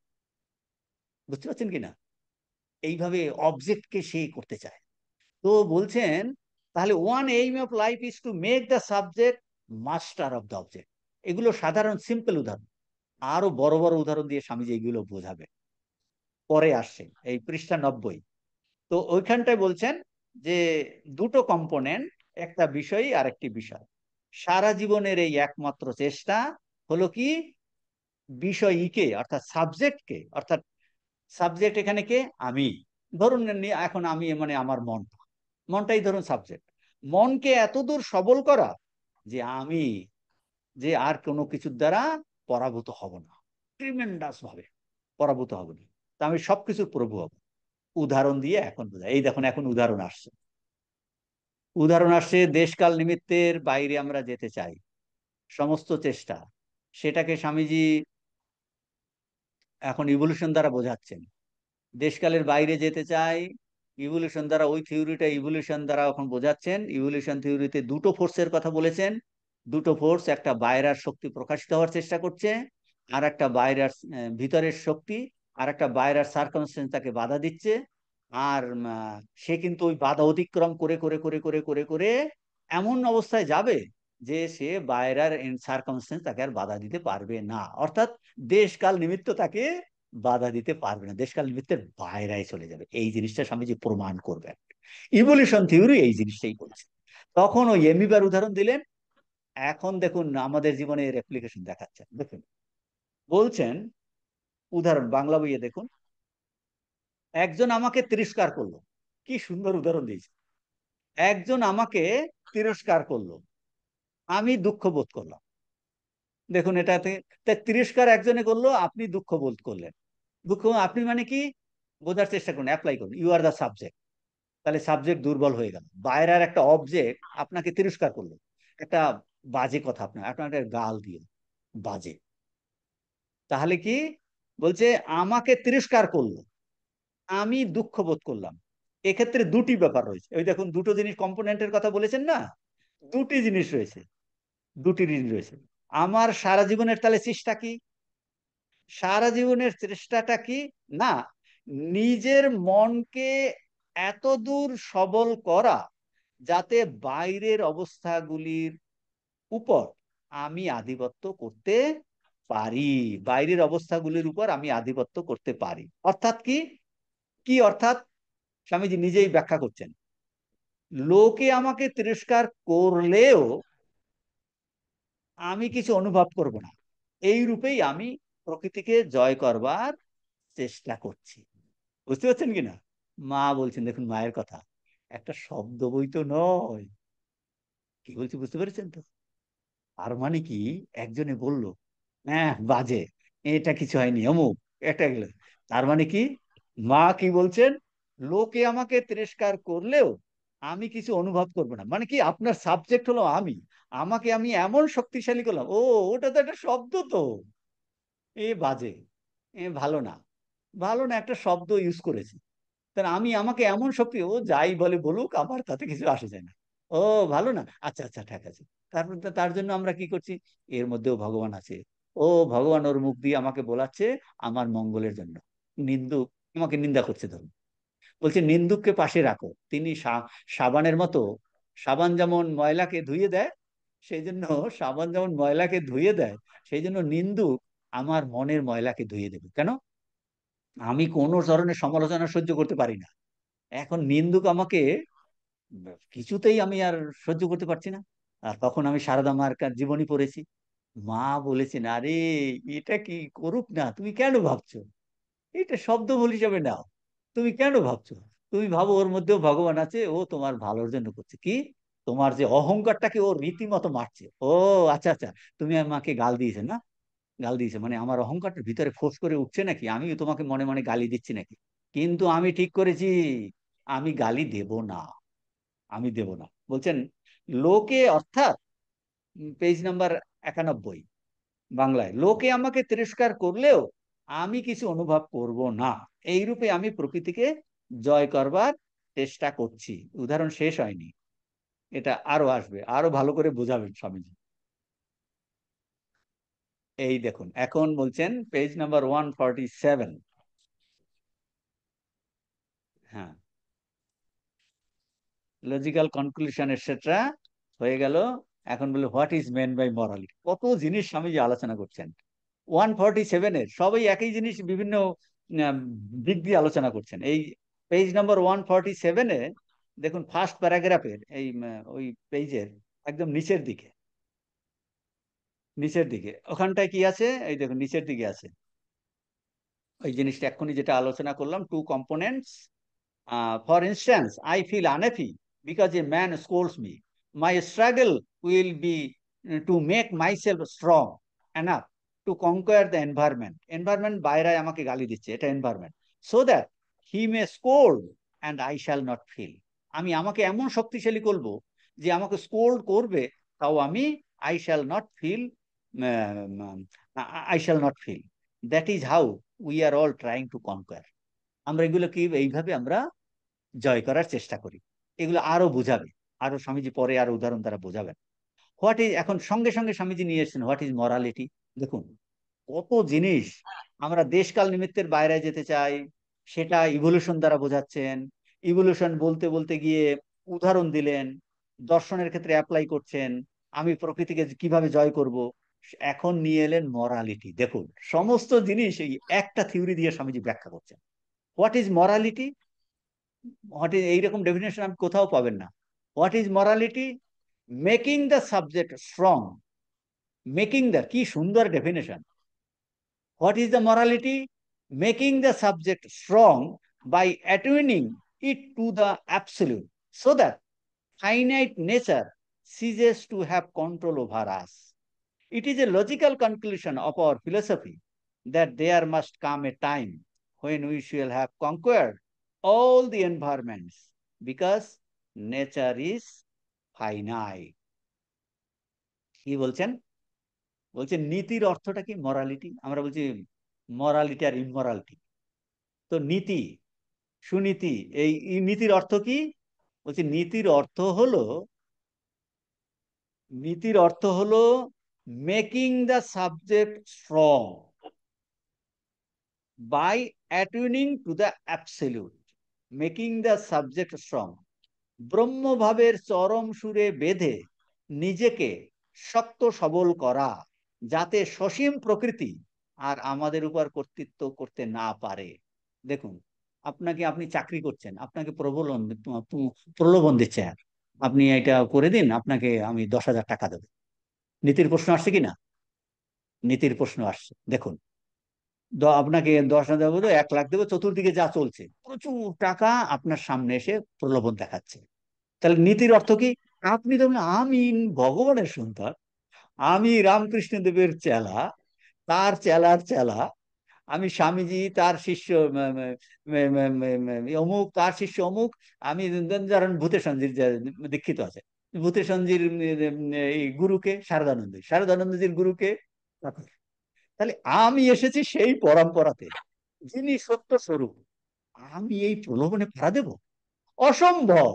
বুঝতে পারছেন কিনা, এইভাবে অবজেক্টকে সে করতে চায়। তো বলছেন তাহলে one aim of life is to make the subject master of the object. এগুলো সাধারণ সিম্পল উদাহরণ, আরো বড় বড় উদাহরণ দিয়ে স্বামীজি এগুলো বোঝাবে, পরে আসছে এই পৃষ্ঠা 90। তো ওইখানটায় বলছেন যে দুটো কম্পোনেন্ট, একটা বিষয় আর একটি বিষয়, সারা জীবনের এই একমাত্র চেষ্টা হলো কি, বিষয়ীকে অর্থাৎ সাবজেক্টকে, অর্থাৎ সাবজেক্ট এখানে কে, আমি, ধরুন এখন আমি মানে আমার মন, মনটাই ধরুন সাবজেক্ট, মনকে এতদূর সবল করা যে আমি যে আর কোনো কিছুর দ্বারা পরাভূত হব না, ট্রিমেন্ডাস ভাবে পরাভূত হব না, তা আমি সবকিছুর প্রভু হব। উদাহরণ দিয়ে এখন বোঝায়, এই দেখুন এখন উদাহরণ আসছে, উদাহরণ আসছে, দেশকাল নিমিত্তের বাইরে আমরা যেতে চাই, সমস্ত চেষ্টা, সেটাকে স্বামীজি এখন ইভলিউশন দ্বারা বোঝাচ্ছেন। দেশকালের বাইরে যেতে চাই ইভলিউশন দ্বারা, ওই থিওরিটা ইভলিউশন দ্বারা এখন বোঝাচ্ছেন। ইভলিউশন থিওরিতে দুটো ফোর্সের কথা বলেছেন, দুটো ফোর্স, একটা বাইরের শক্তি প্রকাশিত হওয়ার চেষ্টা করছে, আর একটা বাইরের ভিতরের শক্তি, আর একটা বাইরের সার্কামস্টেন্স তাকে বাধা দিচ্ছে। আর সে কিন্তু ওই বাধা অতিক্রম করে করে করে করে করে করে এমন অবস্থায় যাবে যে সে বাইরের সার্কামস্টেন্স তাকে আর বাধা দিতে পারবে না, অর্থাৎ দেশকাল নিমিত্ত তাকে বাধা দিতে পারবে না, দেশকাল নিমিত্তের বাইরে চলে যাবে। এই জিনিসটা স্বামীজি প্রমাণ করবেন, ইভলিউশন থিওরি এই জিনিসটাই বলছে। তখন ওই এমিবার উদাহরণ দিলেন। এখন দেখুন আমাদের জীবনে এর অ্যাপ্লিকেশন দেখাচ্ছেন, দেখুন বলছেন, উদাহরণ বাংলা বইয়ে দেখুন, একজন আমাকে তিরস্কার করলো, কি সুন্দর উদাহরণ দিয়েছে, একজন আমাকে তিরস্কার করলো, আমি দুঃখ বোধ করলাম। দেখুন এটাতে, তিরস্কার একজনে করলো, আপনি দুঃখ বোধ করলেন, দুঃখ আপনি মানে কি, বোঝার চেষ্টা করুন, অ্যাপ্লাই করুন, ইউ আর দ্য সাবজেক্ট। তাহলে সাবজেক্ট দুর্বল হয়ে গেল, বাইরের একটা অবজেক্ট আপনাকে তিরস্কার করলো, একটা বাজে কথা আপনার আপনার একটা গাল দিয়ে, বাজে, তাহলে কি বলছে, আমাকে তিরস্কার করলো, আমি দুঃখ বোধ করলাম। এক্ষেত্রে দুটি ব্যাপার রয়েছে, ওই দেখুন দুটো জিনিস কম্পোনেন্টের কথা বলেছেন না, দুটি জিনিস রয়েছে, দুটি জিনিস রয়েছে। আমার সারা জীবনের তাহলে চেষ্টা কি, সারা জীবনের চেষ্টাটা কি, না, নিজের মনকে এত দূর সবল করা যাতে বাইরের অবস্থাগুলির উপর আমি আধিপত্য করতে পারি, বাইরের অবস্থাগুলির উপর আমি আধিপত্য করতে পারি। অর্থাৎ কি, কি অর্থাৎ, স্বামীজি নিজেই ব্যাখ্যা করছেন, লোকে আমাকে তিরস্কার করলেও আমি কিছু অনুভব করব না, এই রূপেই আমি প্রকৃতিকে জয় করবার চেষ্টা করছি। বুঝতে পারছেন কিনা? মা বলছেন, দেখুন মায়ের কথা, একটা শব্দ বই তো নয়। কি বলছি বুঝতে পেরেছেন তো? তার মানে কি, একজনে বলল হ্যাঁ বাজে, এটা কিছু হয়নি অমুক, এটা গেল, তার মানে কি, মা কি বলছেন, লোকে আমাকে তিরস্কার করলেও আমি কিছু অনুভব করব না, মানে কি আপনার সাবজেক্ট হলো আমি, আমাকে আমি এমন শক্তিশালী করলাম, ও ওটা তো একটা শব্দ তো, এ বাজে, এ ভালো না, ভালো না একটা শব্দ ইউজ করেছি, তাহলে আমি আমাকে এমন শক্তি, ও যাই বলে বলুক আমার তাতে কিছু আসে যায় না, ও ভালো না, আচ্ছা আচ্ছা ঠিক আছে। তারপর তার জন্য আমরা কি করছি, এর মধ্যেও ভগবান আছে, ও ভগবান ওর মুখ দিয়ে আমাকে বলাচ্ছে আমার মঙ্গলের জন্য। নিন্দুক আমাকে নিন্দা করছে, ধরুন, বলছে নিন্দুককে পাশে রাখো, তিনি সাবানের মতো, সাবান যেমন ময়লাকে ধুয়ে দেয়, সেই জন্য, সাবান যেমন ময়লাকে ধুয়ে দেয়, সেই জন্য নিন্দুক আমার মনের ময়লাকে ধুয়ে দেবে। কেন? আমি কোনো ধরনের সমালোচনা সহ্য করতে পারি না, এখন নিন্দুক আমাকে কিছুতেই আমি আর সহ্য করতে পারছি না। আর তখন আমি সারদা মার জীবনী পড়েছি, মা বলেছেন, আরে এটা কি করুক না, তুমি কেন ভাবছো, এটা শব্দ হিসাবে নাও, তুমি কেন ভাবছো, তুমি ভাবো ওর মধ্যেও ভগবান আছে, ও তোমার ভালোর জন্য করছে, কি তোমার যে অহংকারটাকে ও রীতিমতো মারছে। ও আচ্ছা আচ্ছা, তুমি আমাকে গাল দিয়েছে না, গাল দিয়েছে মানে আমার অহংকারটার ভিতরে ফোঁস করে উঠছে নাকি, আমি তোমাকে মনে মনে গালি দিচ্ছি নাকি, কিন্তু আমি ঠিক করেছি, আমি গালি দেব না, আমি দেব না। বলছেন লোকে, অর্থাৎ পেজ নাম্বার 91 বাংলায়, লোকে আমাকে তিরস্কার করলেও আমি কিছু অনুভব করব না, এইরূপে আমি প্রকৃতিকে জয় করবার চেষ্টা করছি। উদাহরণ শেষ হয়নি, এটা আরো আসবে, আরো ভালো করে বোঝাবেন স্বামীজি। এই দেখুন এখন বলছেন পেজ নাম্বার 147। হ্যাঁ, লজিক্যাল কনক্লুশন এটসেট্রা হয়ে গেল। এখন বলে what is main by morality, কত জিনিস স্বামীজি আলোচনা করছেন। 147-এর সবাই একই জিনিস বিভিন্ন আহ, দিক দিয়ে আলোচনা করছেন। এই পেজ নাম্বার 147-এ দেখুন, ফার্স্ট প্যারাগ্রাফের এই ওই পেজের একদম নিচের দিকে, নিচের দিকে ওখানটায় কি আছে, এই দেখুন নিচের দিকে আছে ওই জিনিসটা এক্ষুনি যেটা আলোচনা করলাম, two components. For instance, I feel unhappy because a man scolds me. My struggle will be to make myself strong enough to conquer the environment. Environment বাইরে আমাকে গালি দিচ্ছে, এটা environment. So that he may scold and I shall not feel. আমি আমাকে এমন শক্তিশালী করব যে আমাকে স্কোল্ড করবে, তাও আমি I shall not feel, I shall not feel. That is how we are all trying to conquer. আমরা এগুলো কি এইভাবে আমরা জয় করার চেষ্টা করি। এগুলো আরো বোঝাবে, আরো স্বামীজি পরে আরো উদাহরণ দ্বারা বোঝাবেন। হোয়াট ইজ, এখন সঙ্গে সঙ্গে স্বামীজি নিয়ে এসেছেন হোয়াট ইজ মরালিটি। দেখুন কত জিনিস, আমরা দেশকাল নিমিত্তের বাইরে যেতে চাই, সেটা ইভলিউশন দ্বারা বোঝাচ্ছেন, ইভলিউশন বলতে বলতে গিয়ে উদাহরণ দিলেন, দর্শনের ক্ষেত্রে অ্যাপ্লাই করছেন, আমি প্রকৃতিকে কিভাবে জয় করব, এখন নিয়ে এলেন মরালিটি। দেখুন সমস্ত জিনিস এই একটা থিওরি দিয়ে স্বামীজি ব্যাখ্যা করছেন। What is morality, what is, এইরকম ডেফিনেশন আপনি কোথাও পাবেন না। What is morality, making the subject strong, making the, কি সুন্দর definition. What is the morality, making the subject strong by attuning it to the absolute so that finite nature ceases to have control over us. It is a logical conclusion of our philosophy that there must come a time when we shall have conquered all the environments because nature is finite. কি বলছেন? বলছেন নীতির অর্থটা কি, morality, আমরা বলছি morality আর ইমরালিটি। তো নীতি, সুনীতি, এই নীতির অর্থ কি? বলছি নীতির অর্থ হলো, নীতির অর্থ হলো making the subject strong by attuning to the absolute, making the subject strong, ব্রহ্মভাবের চরম সুরে বেঁধে নিজেকে শক্ত সবল করা, যাতে সসীম প্রকৃতি আর আমাদের উপর কর্তৃত্ব করতে না পারে। দেখুন আপনি চাকরি করছেন, আপনাকে প্রলোভন দিচ্ছে, আর আপনি এটা করে দিন, আপনাকে আমি 10,000 টাকা দেবো। নীতির প্রশ্ন আসছে কিনা? নীতির প্রশ্ন আসছে, দেখুন। আপনাকে 10,000 দেবো, 1 লাখ দেবো, চতুর্দিকে যা চলছে প্রচুর টাকা আপনার সামনে এসে প্রলোভন দেখাচ্ছে। তাহলে নীতির অর্থ কি? আপনি তো বললেন, আমি ভগবানের সন্তান, আমি রামকৃষ্ণ দেবের চেলা, তার চেলার চেলা, আমি স্বামীজি তার শিষ্য, অমুক তার শিষ্য অমুক, আমি ধরেন ভূতের সঞ্জির দীক্ষিত আছে, ভূতের সঞ্জির এই গুরুকে শারদানন্দ, শারদানন্দজির গুরুকে ঠাকুর। তাহলে আমি এসেছি সেই পরম্পরাতে, যিনি সত্য স্বরূপ। আমি এই প্রলোভনে পাড়া দেব? অসম্ভব,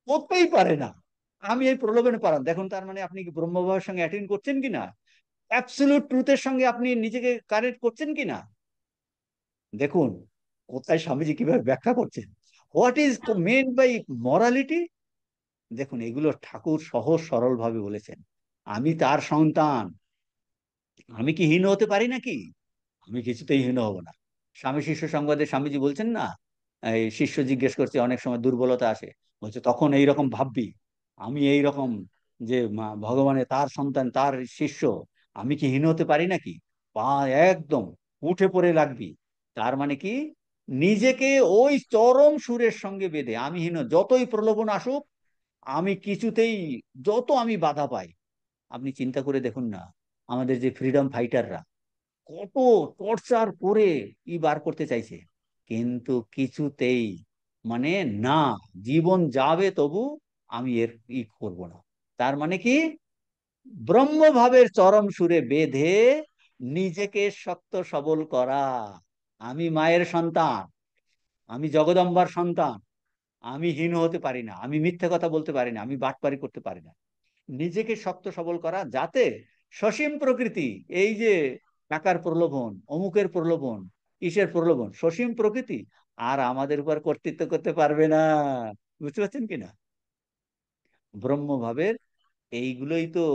করতেই পারে না। আমি এই প্রলোভনে পাড়া, দেখুন তার মানে আপনি কি ব্রহ্মবাবার সঙ্গে অ্যাটেন্ড করছেন কিনা, অ্যাবসলিউট ট্রুথের সঙ্গে আপনি নিজেকে কানেক্ট করছেন কিনা। দেখুন কোথায় স্বামীজি কিভাবে ব্যাখ্যা করছেন, what is meant by morality. দেখুন এগুলো ঠাকুর সহজ সরল ভাবে বলেছেন। আমি তার সন্তান, আমি কি হীন হতে পারি নাকি? আমি কিছুতেই হীন হব না। স্বামী শিষ্য সংবাদে স্বামীজি বলছেন না, এই শিষ্য জিজ্ঞেস করছে, অনেক সময় দুর্বলতা আসে, বলছে তখন এই রকম ভাববি, আমি এই রকম যে ভগবানের তার সন্তান, তার শিষ্য, আমি কি হীন হতে পারি নাকি? পা একদম উঠে পড়ে লাগবি। তার মানে কি, নিজেকে ওই চরম সুরের সঙ্গে বেঁধে, আমি হীন, যতই প্রলোভন আসুক আমি কিছুতেই, যত আমি বাধা পাই। আপনি চিন্তা করে দেখুন না, আমাদের যে ফ্রিডম ফাইটাররা কত টর্চার করে বার করতে চাইছে, কিন্তু কিছুতেই, মানে না, জীবন যাবে তবু আমি এর করব না। তার মানে কি, ব্রহ্মভাবের চরম সুরে বেঁধে নিজেকে শক্ত সবল করা। আমি মায়ের সন্তান, আমি জগদম্বার সন্তান, আমি হীন হতে পারি না, আমি মিথ্যে কথা বলতে পারি না, আমি বাটপারি করতে পারি না। নিজেকে শক্ত সবল করা, যাতে সসীম প্রকৃতি, এই যে টাকার প্রলোভন, অমুকের প্রলোভন, কিসের প্রলোভন, সসীম প্রকৃতি আর আমাদের উপর কর্তৃত্ব করতে পারবে না। বুঝতে পারছেন কিনা? ব্রহ্মভাবের এইগুলোই তো,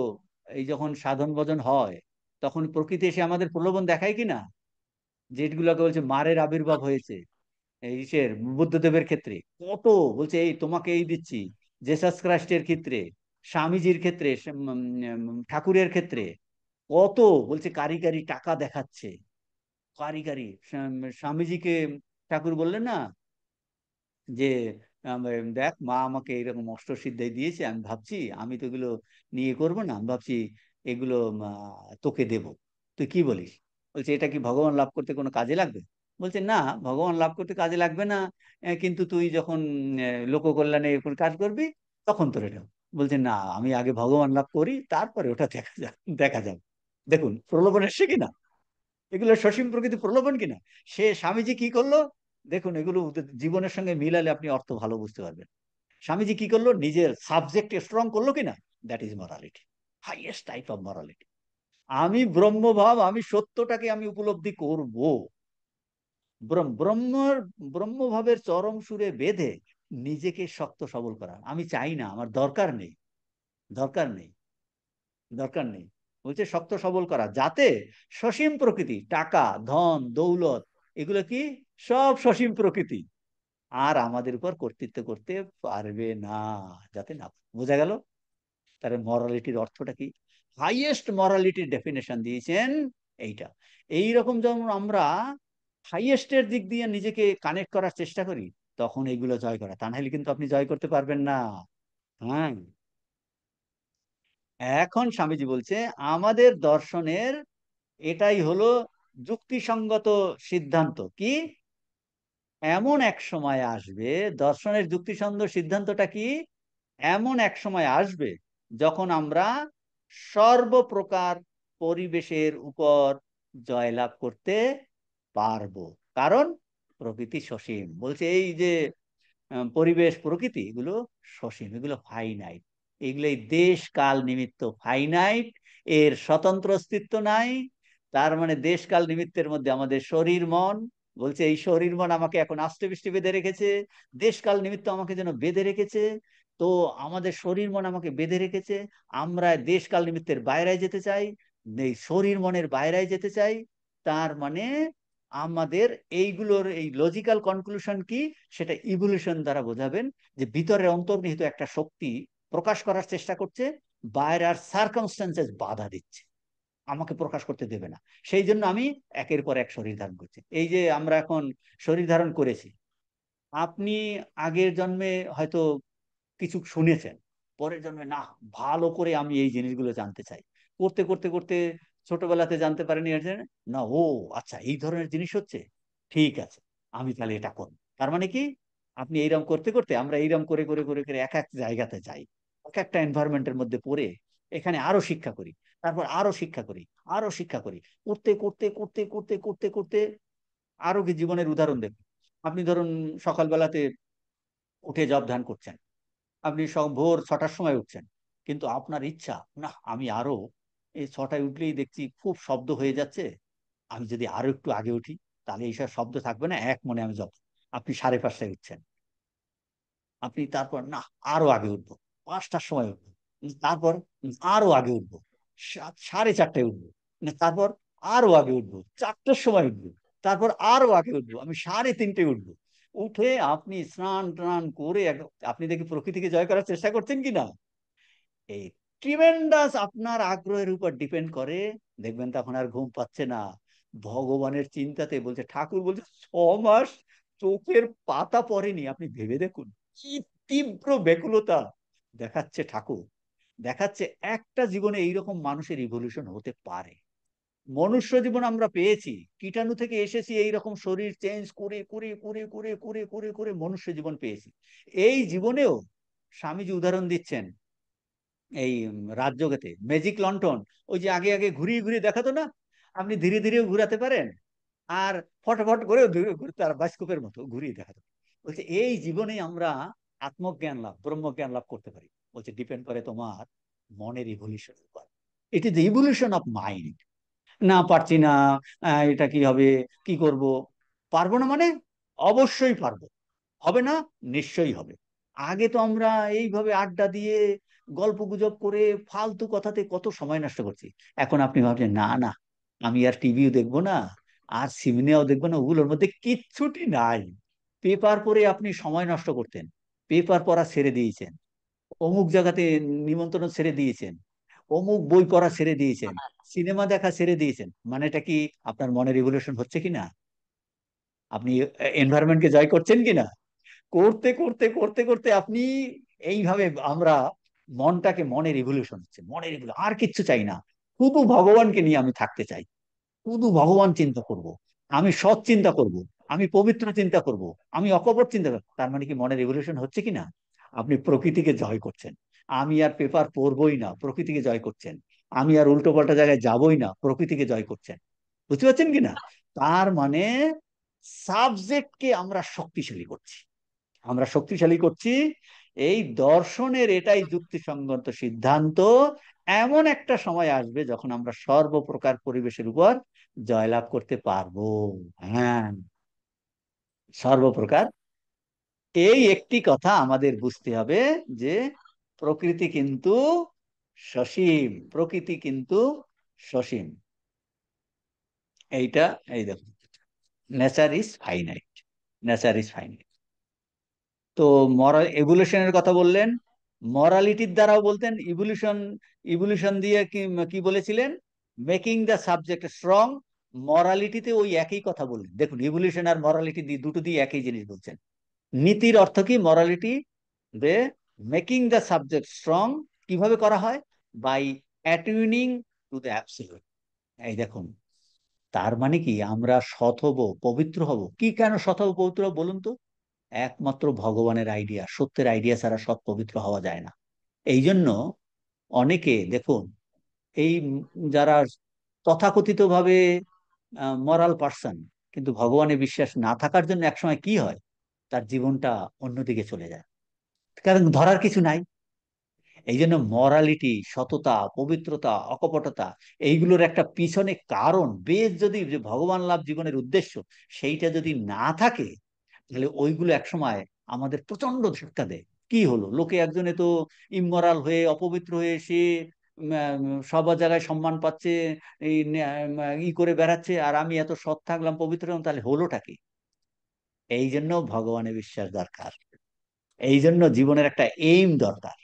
এই যখন সাধন ভজন হয় তখন প্রকৃতি এসে আমাদের প্রলোভন দেখায় কিনা, যেগুলোকে বলছে মারের আবির্ভাব হয়েছে, এই বুদ্ধদেবের ক্ষেত্রে কত, বলছে এই তোমাকে এই দিচ্ছি, জেসাস ক্রাইস্টের ক্ষেত্রে, স্বামীজির ক্ষেত্রে, ঠাকুরের ক্ষেত্রে কত, বলছে কারিগরি টাকা দেখাচ্ছে, কারিগরি। স্বামীজিকে ঠাকুর বললেন না যে দেখ মা আমাকে এরকম অষ্টসিদ্ধাই দিয়েছে, আমি ভাবছি আমি তো এগুলো নিয়ে করবো না, আমি ভাবছি এগুলো তোকে দেব, তুই কি বলিস? বলছে এটা কি ভগবান লাভ করতে কোনো কাজে লাগবে? বলছে না, ভগবান লাভ করতে কাজে লাগবে না, কিন্তু তুই যখন লোককল্যাণে এরকম কাজ করবি তখন তোর এটা। বলছে না, আমি আগে ভগবান লাভ করি, তারপরে ওটা দেখা যাবে। দেখুন প্রলোভন এসছে কিনা, এগুলো সসীম প্রকৃতি প্রলোভন কিনা। সে স্বামীজি কি করলো, দেখুন এগুলো জীবনের সঙ্গে মিলালে আপনি অর্থ ভালো বুঝতে পারবেন। স্বামীজি কি করলো, নিজের সাবজেক্ট স্ট্রং করলো কিনা, that is morality, highest type of morality. আমি ব্রহ্মভাব, আমি সত্যটাকে আমি উপলব্ধি করব। ব্রহ্মর ব্রহ্মভাবের চরম সুরে বেঁধে নিজেকে শক্ত সবল করা, আমি চাই না, আমার দরকার নেই, দরকার নেই, দরকার নেই। বলছে শক্ত সবল করা, যাতে সসীম প্রকৃতি, টাকা ধন দৌলত, এগুলো কি সব সসীম প্রকৃতি, আর আমাদের উপর কর্তৃত্ব করতে পারবে না, যাতে না। বোঝা গেল? তার মরালিটির অর্থটা কি? হাইয়েস্ট মরালিটির ডেফিনেশন দিয়েছেন এইটা। এইরকম যেমন আমরা হাইয়েস্টের দিক দিয়ে নিজেকে কানেক্ট করার চেষ্টা করি, তখন এইগুলো জয় করা, তা নাহলে কিন্তু আপনি জয় করতে পারবেন না। হ্যাঁ, এখন স্বামীজি বলছে আমাদের দর্শনের এটাই হলো যুক্তিসঙ্গত সিদ্ধান্ত কি, এমন এক সময় আসবে, দর্শনের যুক্তিসঙ্গত সিদ্ধান্তটা কি, এমন এক সময় আসবে যখন আমরা সর্বপ্রকার পরিবেশের উপর জয়লাভ করতে পারবো। কারণ প্রকৃতি সসীম, বলছে এই যে পরিবেশ প্রকৃতি এগুলো সসীম, এগুলো ফাইনাইট, এগুলো এই দেশ কাল নিমিত্ত ফাইনাইট, এর স্বতন্ত্র অস্তিত্ব নাই। তার মানে দেশ কাল নিমিত্তের মধ্যে আমাদের শরীর মন, বলছে এই শরীর মন আমাকে এখন আষ্টে পৃষ্ঠে বেঁধে রেখেছে, দেশ কাল নিমিত্ত আমাকে যেন বেঁধে রেখেছে। তো আমাদের শরীর মন আমাকে বেঁধে রেখেছে, আমরা দেশ কাল নিমিত্তের বাইরে যেতে চাই, এই শরীর মনের বাইরে যেতে চাই। তার মানে আমাদের এইগুলোর এই লজিক্যাল কনক্লুশন কি, সেটা ইভলিউশন দ্বারা বোঝাবেন, যে ভিতরে অন্তর্নিহিত একটা শক্তি প্রকাশ করার চেষ্টা করছে, বাইরের সার্কামস্টেন্সেস বাধা দিচ্ছে, আমাকে প্রকাশ করতে দেবে না। সেই জন্য আমি একের পর এক শরীর ধারণ করছি। এই যে আমরা এখন শরীর ধারণ করেছি, আপনি আগের জন্মে হয়তো কিছু শুনেছেন, পরের জন্মে না, ভালো করে আমি এই জিনিসগুলো জানতে চাই, করতে করতে করতে ছোটবেলাতে জানতে পারেনি এর জন্য, না ও আচ্ছা এই ধরনের জিনিস হচ্ছে, ঠিক আছে আমি তাহলে এটা করব। তার মানে কি, আপনি এইরকম করতে করতে আমরা এইরকম করে করে করে করে এক এক জায়গাতে যাই, এক একটা এনভায়রনমেন্টের মধ্যে পড়ে এখানে আরো শিক্ষা করি, তারপর আরো শিক্ষা করি, আরো শিক্ষা করি, করতে করতে করতে করতে করতে করতে আরো কি জীবনের উদাহরণ দেব। আপনি ধরুন সকালবেলাতে উঠে জব ধ্যান করছেন, আপনি সব ভোর 6টার সময় উঠছেন, কিন্তু আপনার ইচ্ছা না আমি আরো, এই 6টায় উঠলেই দেখছি খুব শব্দ হয়ে যাচ্ছে, আমি যদি আরো একটু আগে উঠি তাহলে এইসব শব্দ থাকবে না, এক মনে আমি যাব। আপনি 5:30টায় উঠছেন, আপনি তারপর না আরো আগে উঠবো, 5টার সময় উঠবো, তারপর আরো আগে উঠবো, 4:30টায় উঠবো, তারপর আরো আগে উঠবো, 4টার সময় উঠবো, তারপর আরো আগে উঠবো, আমি 3:30টায় উঠবো। উঠে আপনি স্নান টান করে আপনি দেখি প্রকৃতিকে জয় করার চেষ্টা করছেন কিনা। এই ট্রিমেন্ডাস আপনার আগ্রহের উপর ডিপেন্ড করে, দেখবেন তখন আর ঘুম পাচ্ছে না, ভগবানের চিন্তাতে বলছে, ঠাকুর বলছে 6 মাস চোখের পাতা পড়েনি, আপনি ভেবে দেখুন কি তীব্র ব্যাকুলতা দেখাচ্ছে ঠাকুর, দেখাচ্ছে একটা জীবনে এইরকম মানুষের ইভলিউশন হতে পারে। মনুষ্য জীবন আমরা পেয়েছি, কীটাণু থেকে এসেছি, এইরকম শরীর চেঞ্জ করে করে করে করে করে করে করে মনুষ্য জীবন পেয়েছি। এই জীবনেও স্বামীজি উদাহরণ দিচ্ছেন, এই রাজযোগেতে ম্যাজিক লন্ঠন, ওই যে আগে আগে ঘুরিয়ে ঘুরিয়ে দেখাতো না, আপনি ধীরে ধীরেও ঘুরাতে পারেন, আর ফটাফট করেও তার বাস্কোপের মতো ঘুরিয়ে দেখাতে পারেন। বলছে এই জীবনে আমরা আত্মজ্ঞান লাভ, ব্রহ্মজ্ঞান লাভ করতে পারি, বলছে ডিপেন্ড করে তোমার মনের ইভলিউশনের উপর। It is evolution of mind. না পারছি না, এটা কি হবে, কি করব, পারবো না মানে অবশ্যই পারবো, হবে না নিশ্চয়ই হবে। আগে তো আমরা এইভাবে আড্ডা দিয়ে গল্প গুজব করে ফালতু কথাতে কত সময় নষ্ট করছি। এখন আপনি ভাবছেন না না, আমি আর টিভিও দেখবো না, আর সিনেমাও দেখবো না, ওগুলোর মধ্যে কিচ্ছুটি নাই। পেপার পড়ে আপনি সময় নষ্ট করতেন, পেপার পড়া ছেড়ে দিয়েছেন, অমুক জায়গাতে নিমন্ত্রণ ছেড়ে দিয়েছেন, অমুক বই পড়া ছেড়ে দিয়েছেন, সিনেমা দেখা ছেড়ে দিয়েছেন, মানেটা কি আপনার মনের রিভলিউশন হচ্ছে কিনা, আপনি এনভায়রনমেন্টকে জয় করছেন কিনা। করতে করতে করতে করতে আপনি এইভাবে আমরা মনটাকে, মনের রিভলিউশন হচ্ছে, মনের রিভলিউশন, আর কিচ্ছু চাই না, শুধু ভগবানকে নিয়ে আমি থাকতে চাই, শুধু ভগবান চিন্তা করব, আমি সৎ চিন্তা করব, আমি পবিত্র চিন্তা করব, আমি অকপট চিন্তা করব। তার মানে কি মনের রিভলিউশন হচ্ছে কিনা, আপনি প্রকৃতিকে জয় করছেন। আমি আর পেপার পড়বই না, প্রকৃতিকে জয় করছেন। আমি আর উল্টো পাল্টা জায়গায় যাবই না, প্রকৃতিকে জয় করছেন। বুঝতে পারছেন কিনা। তার মানে সাবজেক্টকে আমরা শক্তিশালী করছি, আমরা শক্তিশালী করছি। এই দর্শনের এটাই যুক্তিসঙ্গত সিদ্ধান্ত, এমন একটা সময় আসবে যখন আমরা সর্বপ্রকার পরিবেশের উপর জয়লাভ করতে পারবো। হ্যাঁ, সর্বপ্রকার। এই একটি কথা আমাদের বুঝতে হবে, যে প্রকৃতি কিন্তু সসীম, প্রকৃতি কিন্তু সসীম। এইটা, এই দেখো, nature is finite, nature is finite. তো মরাল ইভলিউশনের কথা বললেন, মরালিটির দ্বারাও বলতেন ইভলিউশন। ইভলিউশন দিয়ে কি কি বলেছিলেন, মেকিং দ্য সাবজেক্ট স্ট্রং। মরালিটিতে ওই একই কথা বললেন, দেখুন ইভলিউশন আর মরালিটি দিয়ে দুটো দিয়ে একই জিনিস বলছেন। নীতির অর্থ কি, মরালিটি যে মেকিং দ্য সাবজেক্ট স্ট্রং, কিভাবে করা হয়, বাই অ্যাটিউনিং টু দ্য অ্যাবসলিউট। এই দেখুন, তার মানে কি আমরা সৎ হব, পবিত্র হব। কি কেন সৎ হব, পবিত্র হব বলুন তো, একমাত্র ভগবানের আইডিয়া, সত্যের আইডিয়া ছাড়া সৎ পবিত্র হওয়া যায় না। এই জন্য অনেকে দেখুন, এই যারা তথাকথিত ভাবে মরাল পার্সন, কিন্তু ভগবানে বিশ্বাস না থাকার জন্য একসময় কি হয়, তার জীবনটা অন্যদিকে চলে যায়, কারণ ধরার কিছু নাই। এই জন্য মরালিটি, সততা, পবিত্রতা, অকপটতা, এইগুলোর একটা পিছনে কারণ, বেশ যদি, যে ভগবান লাভ জীবনের উদ্দেশ্য, সেইটা যদি না থাকে, তাহলে ওইগুলো একসময় আমাদের প্রচন্ড ধাক্কা দেয়। কি হলো, লোকে একজনে তো ইমমরাল হয়ে, অপবিত্র হয়ে, সে সব জায়গায় সম্মান পাচ্ছে, এই ই করে বেড়াচ্ছে, আর আমি এত সৎ থাকলাম, পবিত্র হলাম, তাহলে হলোটা কি? এই জন্য ভগবানে বিশ্বাস দরকার। এই জন্য জীবনের একটা এইম দরকার,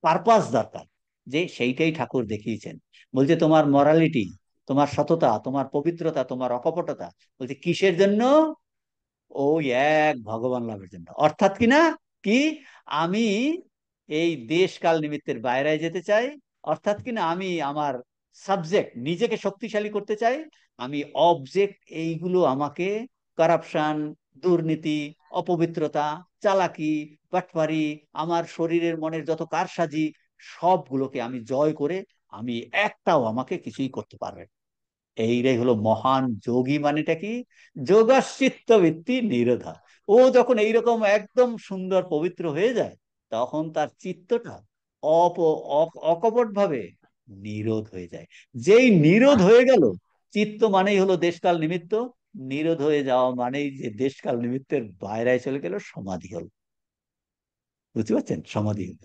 পারপাস দরকার, যে সেইটাই ঠাকুর দেখিয়েছেন। বলছে তোমার মরালিটি, তোমার সততা, তোমার পবিত্রতা, তোমার অকপটতা, বলছে কিসের জন্য? ওই এক ভগবান লাভের জন্য। অর্থাৎ কি না, কি, আমি এই দেশ কাল নিমিত্তের বাইরে যেতে চাই, অর্থাৎ কি না আমি আমার সাবজেক্ট নিজেকে শক্তিশালী করতে চাই, আমি অবজেক্ট এইগুলো আমাকে কারাপশন, দুর্নীতি, অপবিত্রতা, চালাকি, বাটপারি, আমার শরীরের মনের যত কারসাজি, সবগুলোকে আমি জয় করে আমি একটাও আমাকে কিছুই করতে পারবে না। এইটাই হলো মহান যোগী, মানেটা কি? যোগাশ্চিত্ত বৃত্তি নিরোধা। ও যখন এইরকম একদম সুন্দর পবিত্র হয়ে যায়, তখন তার চিত্তটা অপ অকপট ভাবে নিরোধ হয়ে যায়। যেই নিরোধ হয়ে গেল, চিত্ত মানেই হলো দেশকাল নিমিত্ত, নিরোধ হয়ে যাওয়া মানেই যে দেশকাল নিমিত্তের বাইরে চলে গেল, সমাধি হল। বুঝতে পারছেন? সমাধি হল।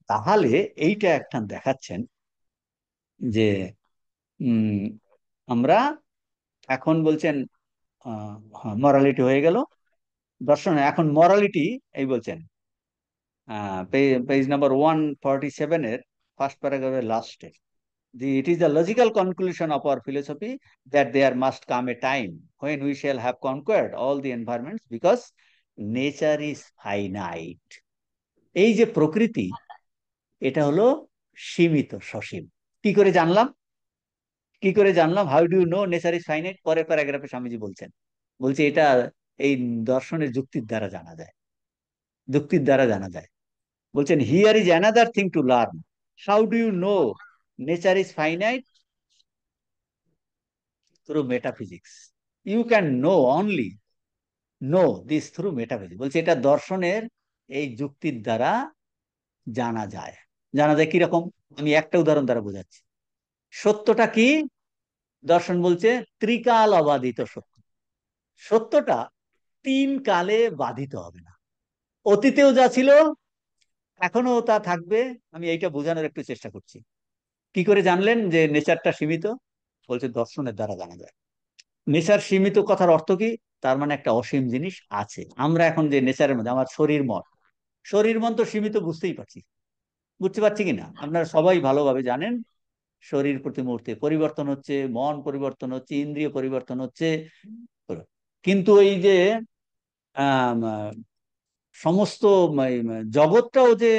তাহলে এইটা একটা দেখাচ্ছেন যে উম আমরা এখন বলছেন মরালিটি হয়ে গেল, দর্শন। এখন মরালিটি এই বলছেন পেজ নাম্বার 147 এর ফার্স্ট প্যারাগ্রাফের লাস্টে, যে it is the logical conclusion of our philosophy that there must come a time when we shall have conquered all the environments because nature is finite. এই যে প্রকৃতি, এটা হলো সীমিত, সসীম। কি করে জানলাম? কি করে জানলাম? How do you know nature is finite? পরের প্যারাগ্রাফে স্বামীজি বলছেন, বলছে এটা এই দর্শনের যুক্তির দ্বারা জানা যায়, যুক্তির দ্বারা জানা যায়। বলছেন here is another thing to learn. How do you know nature is finite? Through metaphysics. You can know only know this through metaphysics. বলছে এটা দর্শনের এই যুক্তির দ্বারা জানা যায়। জানা যায় কিরকম? আমি একটা উদাহরণ দ্বারা বোঝাচ্ছি। সত্যটা কি? দর্শন বলছে ত্রিকাল অবাধিত সত্য। সত্যটা তিন কালে বাধিত হবে না। অতীতেও যা ছিল, এখনো তা থাকবে। আমি এইটা বোঝানোর একটু চেষ্টা করছি। কি করে জানলেন যে নেচারটা সীমিত? বলছে দর্শনের দ্বারা জানা যায়। নেচার সীমিত কথার অর্থ কি? তার মানে একটা অসীম জিনিস আছে। আমরা এখন যে নেচারের মধ্যে আমার শরীর মন, শরীর মন তো সীমিত, বুঝতেই পারছি। বুঝতে পারছি কিনা? আপনারা সবাই ভালোভাবে জানেন শরীর প্রতি মুহূর্তে পরিবর্তন হচ্ছে, মন পরিবর্তন হচ্ছে, ইন্দ্রিয় পরিবর্তন হচ্ছে। কিন্তু এই যে আহ সমস্ত জগৎটাও যে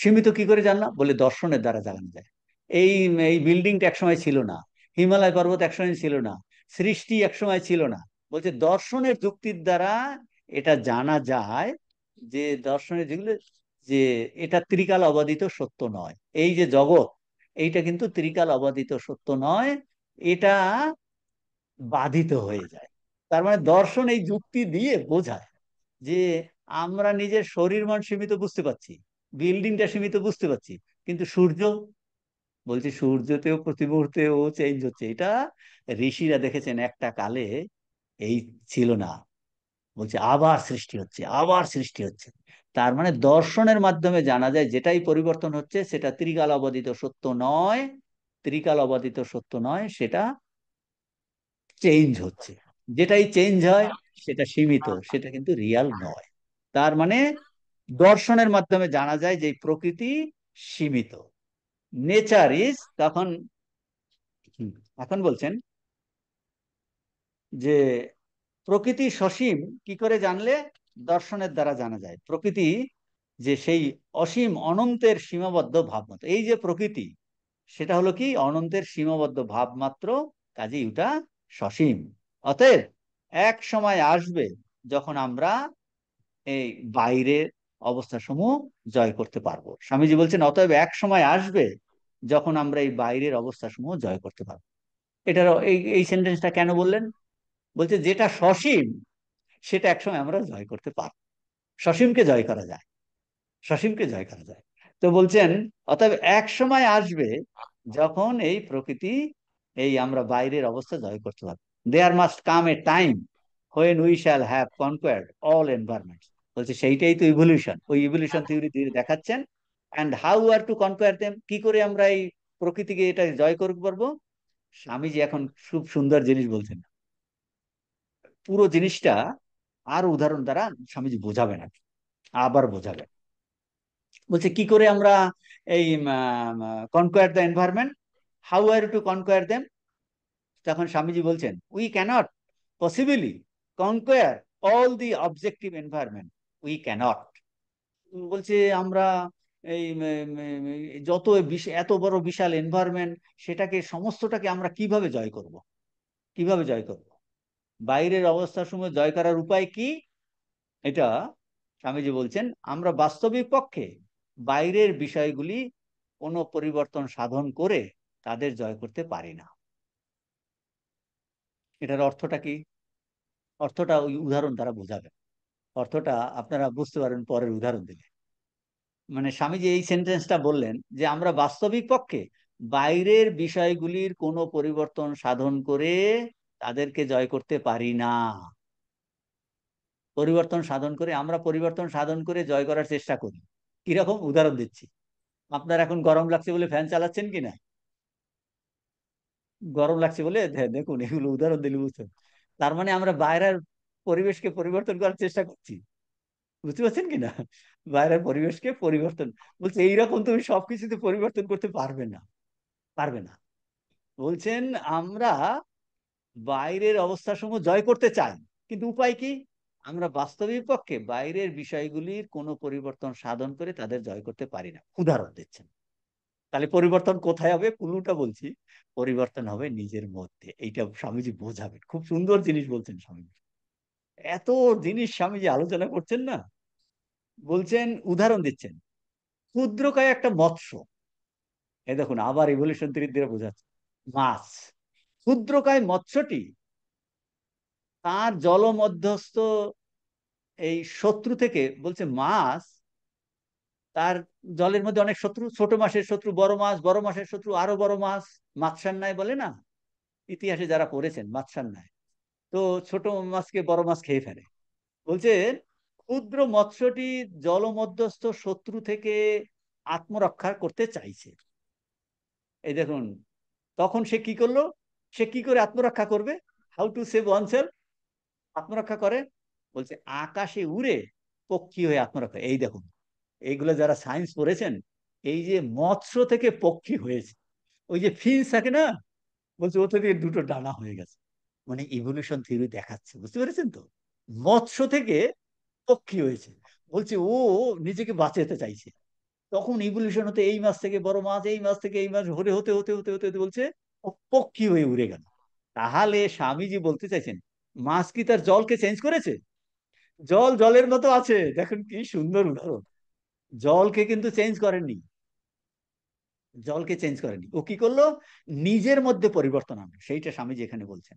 সীমিত, কি করে জানলাম? বলে দর্শনের দ্বারা জানা যায়। এই এই বিল্ডিংটা একসময় ছিল না, হিমালয় পর্বত একসময় ছিল না, সৃষ্টি একসময় ছিল না। বলছে দর্শনের যুক্তির দ্বারা এটা জানা যায়, যে দর্শনের যেগুলো, যে এটা ত্রিকাল অবাধিত সত্য নয়। এই যে জগৎ, এইটা কিন্তু ত্রিকাল অবাধিত সত্য নয়, এটা বাধিত হয়ে যায়। তার মানে দর্শন এই যুক্তি দিয়ে বোঝায় যে আমরা নিজের শরীর মন সীমিত বুঝতে পারছি, বিল্ডিংটা সীমিত বুঝতে পারছি, কিন্তু সূর্য, বলছি সূর্যতেও প্রতি মুহূর্তে ও চেঞ্জ হচ্ছে। এটা ঋষিরা দেখেছেন একটা কালে এই ছিল না, বলছে আবার সৃষ্টি হচ্ছে, আবার সৃষ্টি হচ্ছে। তার মানে দর্শনের মাধ্যমে জানা যায় যেটাই পরিবর্তন হচ্ছে সেটা ত্রিকাল অবাধিত সত্য নয়, ত্রিকাল অবাধিত সত্য নয়, সেটা চেঞ্জ হচ্ছে। যেটাই চেঞ্জ হয় সেটা সীমিত, সেটা কিন্তু রিয়াল নয়। তার মানে দর্শনের মাধ্যমে জানা যায় যে প্রকৃতি সীমিত, নেচার ইজ তখন। হুম, এখন বলছেন যে প্রকৃতি সসীম কি করে জানলে? দর্শনের দ্বারা জানা যায় প্রকৃতি যে সেই অসীম অনন্তের সীমাবদ্ধ ভাব মাত্র। এই যে প্রকৃতি, সেটা হলো কি অনন্তের সীমাবদ্ধ ভাব মাত্র, কাজেই ওটা সসীম। অতএব এক সময় আসবে যখন আমরা এই বাইরের অবস্থা সমূহ জয় করতে পারবো। স্বামীজি বলছেন অতএব এক সময় আসবে যখন আমরা এই বাইরের অবস্থা সমূহ জয় করতে পারবো। এটার এই এই সেন্টেন্সটা কেন বললেন? বলছে যেটা সসীম সেটা একসময় আমরা জয় করতে পারবো। সসীমকে জয় করা যায়, সসীমকে জয় করা যায়। তো বলছেন অতএব এক সময় আসবে যখন এই প্রকৃতি, এই আমরা বাইরের অবস্থা জয় করতে পারবো। There must come a time when we shall have conquered all environments। বলছে সেইটাই তো ইভলিউশন। ওই ইভলিউশন থিওরি দিয়ে দেখাচ্ছেন and how are to conquer them, কি করে আমরা এই প্রকৃতিকে এটা জয় করতে পারবো। স্বামীজি এখন খুব সুন্দর জিনিস বলছেন, পুরো জিনিসটা আর উদাহরণ দ্বারা স্বামীজি বোঝাবেন আর কি। আবার বোঝাবেন, বলছে কি করে আমরা এই conquer the environment, how are to conquer them. তখন স্বামীজি বলছেন, we cannot possibly conquer all the objective environment, we cannot. বলছে আমরা এই যত এত বড় বিশাল এনভায়রনমেন্ট, সেটাকে সমস্তটাকে আমরা কিভাবে জয় করব, কিভাবে জয় করব। বাইরের অবস্থার সময় জয় করার উপায় কি, এটা স্বামীজি বলছেন, আমরা বাস্তবিক পক্ষে বাইরের বিষয়গুলি কোনো পরিবর্তন সাধন করে তাদের জয় করতে পারি না। এটার অর্থটা কি? অর্থটা ওই উদাহরণ দ্বারা বোঝাবে, অর্থটা আপনারা বুঝতে পারবেন পরের উদাহরণ দিলে। মানে স্বামীজি এই সেন্টেন্সটা বললেন যে আমরা বাস্তবিক পক্ষে বাইরের বিষয়গুলির কোনো পরিবর্তন সাধন করে তাদেরকে জয় করতে পারি না। পরিবর্তন সাধন করে, আমরা পরিবর্তন সাধন করে জয় করার চেষ্টা করি। কিরকম? উদাহরণ দিচ্ছি। আপনার এখন গরম লাগছে বলে ফ্যান চালাচ্ছেন কিনা? গরম লাগছে বলে দেখুন, এগুলো উদাহরণ দিলে বুঝছেন। তার মানে আমরা বাইরের পরিবেশকে পরিবর্তন করার চেষ্টা করছি, বুঝতে পারছেন কিনা? বাইরের পরিবেশকে পরিবর্তন, বলছে এইরকম তুমি সবকিছুতে পরিবর্তন করতে পারবে না, পারবে না। বলছেন আমরা বাইরের অবস্থাসমূহ জয় করতে চাই, কিন্তু উপায় কি? আমরা বাস্তবিক পক্ষে বাইরের বিষয়গুলির কোনো পরিবর্তন সাধন করে তাদের জয় করতে পারি না। উদাহরণ দিচ্ছেন। তাহলে পরিবর্তন কোথায় হবে? কুলুটা বলছি, পরিবর্তন হবে নিজের মধ্যে। এইটা স্বামীজি বোঝাবেন, খুব সুন্দর জিনিস বলছেন স্বামীজি। এত জিনিস স্বামীজি আলোচনা করছেন না, বলছেন, উদাহরণ দিচ্ছেন, ক্ষুদ্রকায় একটা মৎস্য, এই দেখুন আবার ইভলিউশন থিওরি দিয়ে বোঝাচ্ছে, মাছ। ক্ষুদ্রকায় মৎস্যটি তার জলমধ্যস্থ এই শত্রু থেকে, বলছে মাছ তার জলের মধ্যে অনেক শত্রু, ছোট মাছের শত্রু বড় মাছ, বড় মাছের শত্রু আরো বড় মাছ, মাছরান্নায় বলে না, ইতিহাসে যারা পড়েছেন মাছরান্নায়, তো ছোট মাছকে বড় মাছ খেয়ে ফেলে। বলছে ক্ষুদ্র মৎস্যটি জলমধ্যস্থ শত্রু থেকে আত্মরক্ষা করতে চাইছে। এই দেখুন, তখন সে কি করলো? সে কি করে আত্মরক্ষা করবে? হাউ টু সেভ ওয়ানসেলফ, আত্মরক্ষা করে, বলছে আকাশে উড়ে পক্ষী হয়ে আত্মরক্ষা। এই দেখুন, এইগুলো যারা সায়েন্স পড়েছেন, এই যে মৎস্য থেকে পক্ষী হয়েছে, ওই যে ফিন্স থাকে না, বলছে ওতে দিয়ে দুটো ডানা হয়ে গেছে। মানে ইভলিউশন থিওরি দেখাচ্ছে, বুঝতে পেরেছেন তো? মৎস্য থেকে পক্ষী হয়েছে, বলছে ও নিজেকে বাঁচাতে চাইছে। তখন ইভলিউশন হতে এই মাছ থেকে বড় মাছ, এই মাছ থেকে এই মাছ হতে হতে হতে হতে হতে হতে বলছে ও পক্ষী হয়ে উড়ে গেল। তাহলে স্বামীজি বলতে চাইছেন, মাছ কি তার জলকে চেঞ্জ করেছে? জল জলের মতো আছে, দেখুন কি সুন্দর উদাহরণ। জলকে কিন্তু চেঞ্জ করেননি, জলকে চেঞ্জ করেনি, ও কি করলো? নিজের মধ্যে পরিবর্তন আনলো, সেইটা স্বামীজি এখানে বলছেন।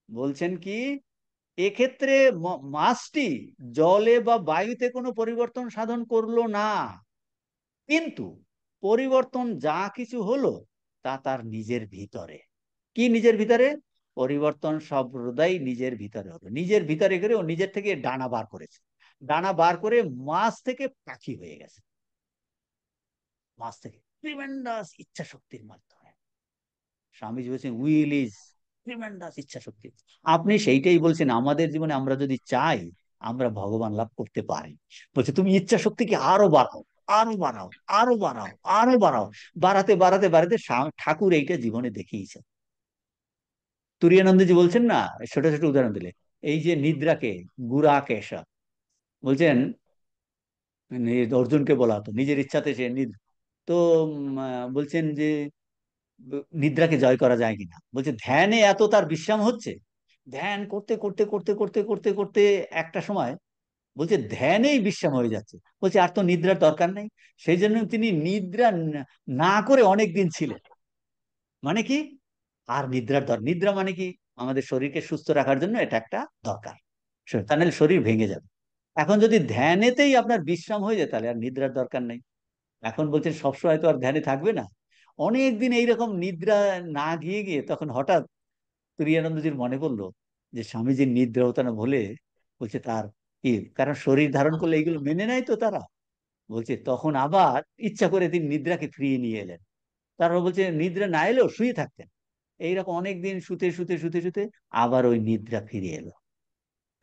বলছেন কি, এক্ষেত্রে মাছটি জলে বা বায়ুতে কোনো পরিবর্তন সাধন করলো না, কিন্তু পরিবর্তন যা কিছু হলো তা তার নিজের ভিতরে। কি নিজের ভিতরে? পরিবর্তন সর্বদাই নিজের ভিতরে হলো, নিজের ভিতরে করে ও নিজের থেকে ডানা বার করেছে, ডানা বার করে মাছ থেকে পাখি হয়ে গেছে। মাছ থেকে ট্রিমেন্ডাস ইচ্ছা শক্তির মাধ্যমে। স্বামীজি বলছেন উইল ইজ ট্রিমেন্ডাস, ইচ্ছা শক্তি। আপনি সেইটাই বলছেন, আমাদের জীবনে আমরা যদি চাই আমরা ভগবান লাভ করতে পারি। বলছে তুমি ইচ্ছা শক্তিকে আরো বাড়াও, আরো বাড়াও, আরো বাড়াও, আরো বাড়াও, বাড়াতে বাড়াতে বাড়াতে ঠাকুর এইটা জীবনে দেখিয়েছে। তুরিয়ানন্দজি বলছেন না, ছোট ছোট উদাহরণ দিলে, এই যে নিদ্রাকে গুড়া কেশা, বলছেন অর্জুনকে বলা হতো নিজের ইচ্ছাতে সে তো বলছেন যে নিদ্রাকে জয় করা যায় কিনা। বলছে ধ্যানে এত তার বিশ্রাম হচ্ছে, ধ্যান করতে করতে করতে করতে করতে করতে একটা সময় বলছে ধ্যানেই বিশ্রাম হয়ে যাচ্ছে। বলছে আর তো নিদ্রার দরকার নেই। সেই জন্য তিনি নিদ্রা না করে অনেক দিন ছিলেন। মানে কি? আর নিদ্রার দরকার, নিদ্রা মানে কি? আমাদের শরীরকে সুস্থ রাখার জন্য এটা একটা দরকার, তা নাহলে শরীর ভেঙে যাবে। এখন যদি ধ্যানেতেই আপনার বিশ্রাম হয়ে যায়, তাহলে আর নিদ্রার দরকার নেই। এখন বলছেন সবসময় তো আর ধ্যানে থাকবে না। অনেকদিন এইরকম নিদ্রা না গিয়ে গিয়ে তখন হঠাৎ তুরিয়ানন্দজির মনে পড়লো যে স্বামীজির নিদ্রা হতো না বলে, বলছে তার কি কারণ, শরীর ধারণ করলে এইগুলো মেনে নেয় তো তারা, বলছে তখন আবার ইচ্ছা করে তিনি নিদ্রাকে ফিরিয়ে নিয়ে এলেন। তারপর বলছে নিদ্রা না এলেও শুয়ে থাকতেন। এইরকম অনেকদিন শুতে শুতে শুতে শুতে আবার ওই নিদ্রা ফিরে এলো।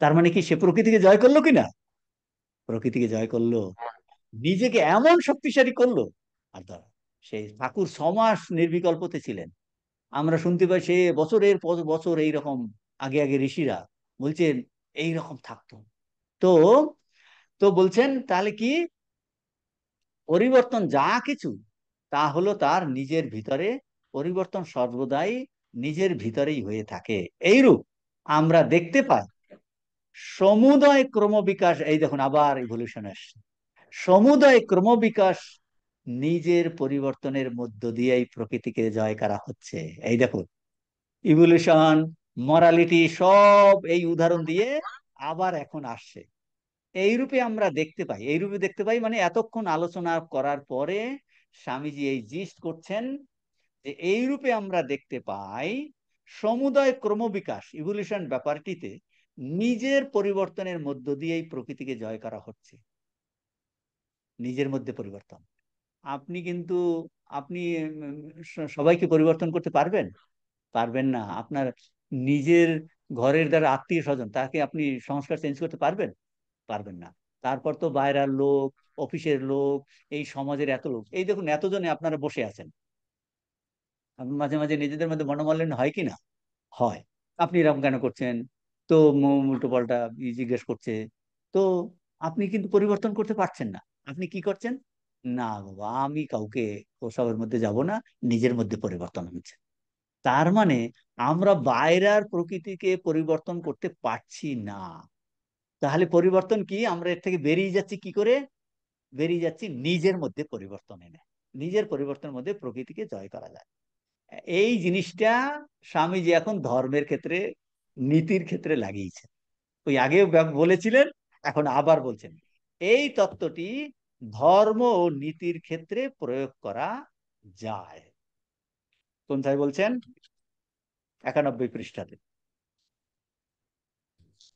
তার মানে কি সে প্রকৃতিকে জয় করলো কিনা? প্রকৃতিকে জয় করলো, নিজেকে এমন শক্তিশালী করলো। আর ধর, সেই ঠাকুর 6 মাস নির্বিকল্পতে ছিলেন। আমরা শুনতে পাই সে বছরের পর বছর এইরকম, আগে আগে ঋষিরা বলছেন এইরকম থাকতো। তো তো বলছেন তাহলে কি, পরিবর্তন যা কিছু তা হলো তার নিজের ভিতরে। পরিবর্তন সর্বদাই নিজের ভিতরেই হয়ে থাকে। এইরূপ আমরা দেখতে পাই সমুদয় ক্রমবিকাশ। এই দেখুন আবার ইভলিউশন আসছে। সমুদয় ক্রমবিকাশ নিজের পরিবর্তনের মধ্য দিয়েই প্রকৃতিকে জয় করা হচ্ছে। এই দেখুন, ইভলিউশন, মরালিটি সব এই উদাহরণ দিয়ে আবার এখন আসছে। এইরূপে আমরা দেখতে পাই, এইরূপে দেখতে পাই মানে এতক্ষণ আলোচনা করার পরে স্বামীজি এই জিস্ট করছেন যে এইরূপে আমরা দেখতে পাই সমুদয় ক্রমবিকাশ, ইভলিউশন ব্যাপারটিতে নিজের পরিবর্তনের মধ্য দিয়েই প্রকৃতিকে জয় করা হচ্ছে। নিজের মধ্যে পরিবর্তন। আপনি কিন্তু, আপনি সবাইকে পরিবর্তন করতে পারবেন? পারবেন না। আপনার নিজের ঘরের দ্বারা আত্মীয় স্বজন, তাকে আপনি সংস্কার চেঞ্জ করতে পারবেন? পারবেন না। তারপর তো বাইরের লোক, অফিসের লোক, এই সমাজের এত লোক, এই দেখুন এতজনে আপনারা বসে আছেন। আপনি মাঝে মাঝে নিজেদের মধ্যে মনোমালিন্য হয় কি না? হয়। আপনি এরকম কেন করছেন? তো উল্টো পাল্টা জিজ্ঞেস করছে। তো আপনি কিন্তু পরিবর্তন করতে পারছেন না। আপনি কি করছেন? না বাবা, আমি কাউকে ওসবের মধ্যে যাব না, নিজের মধ্যে পরিবর্তন হচ্ছে। তার মানে আমরা বাইরের প্রকৃতিকে পরিবর্তন করতে পারছি না। তাহলে পরিবর্তন কি, আমরা এর থেকে বেরিয়ে যাচ্ছি কি করে? বেরিয়ে যাচ্ছি নিজের মধ্যে পরিবর্তন এনে। নিজের পরিবর্তনের মধ্যে প্রকৃতিকে জয় করা যায়। এই জিনিসটা স্বামীজি এখন ধর্মের ক্ষেত্রে, নীতির ক্ষেত্রে লাগিয়েছেন। ওই আগেও বলেছিলেন, এখন আবার বলছেন। এই তত্ত্বটি ধর্ম ও নীতির ক্ষেত্রে প্রয়োগ করা যায়। কোনটায় বলছেন? 91 পৃষ্ঠাতে।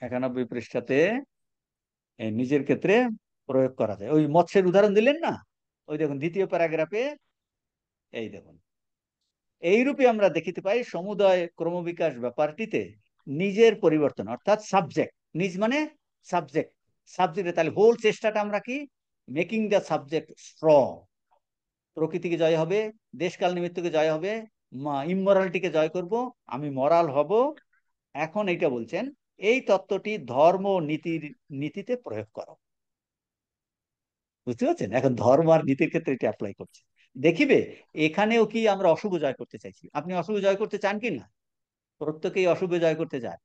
91 পৃষ্ঠাতে এই নিজের ক্ষেত্রে প্রয়োগ করা যায়। ওই মৎস্যের উদাহরণ দিলেন না, ওই দেখুন দ্বিতীয় প্যারাগ্রাফে। এই দেখুন, এইরূপে আমরা দেখিতে পাই সমুদয় ক্রমবিকাশ ব্যাপারটিতে নিজের পরিবর্তন, অর্থাৎ সাবজেক্ট। নিজ মানে সাবজেক্ট। সাবজেক্টে তাহলে হোল চেষ্টাটা আমরা কি, মেকিং দ্য সাবজেক্ট স্ট্রং। প্রকৃতিকে জয় হবে, দেশকাল নিমিত্তকে জয় হবে, ইমোরালিটিকে জয় করব, আমি মরাল হব। এখন এইটা বলছেন, এই তত্ত্বটি ধর্ম ও নীতিতে প্রয়োগ করো। বুঝতে পারছেন? এখন ধর্ম আর নীতির ক্ষেত্রে এটা অ্যাপ্লাই করছে। দেখিবে এখানেও কি আমরা অশুভ জয় করতে চাইছি। আপনি অশুভ জয় করতে চান কি না? প্রত্যেকেই অশুভ জয় করতে চায়।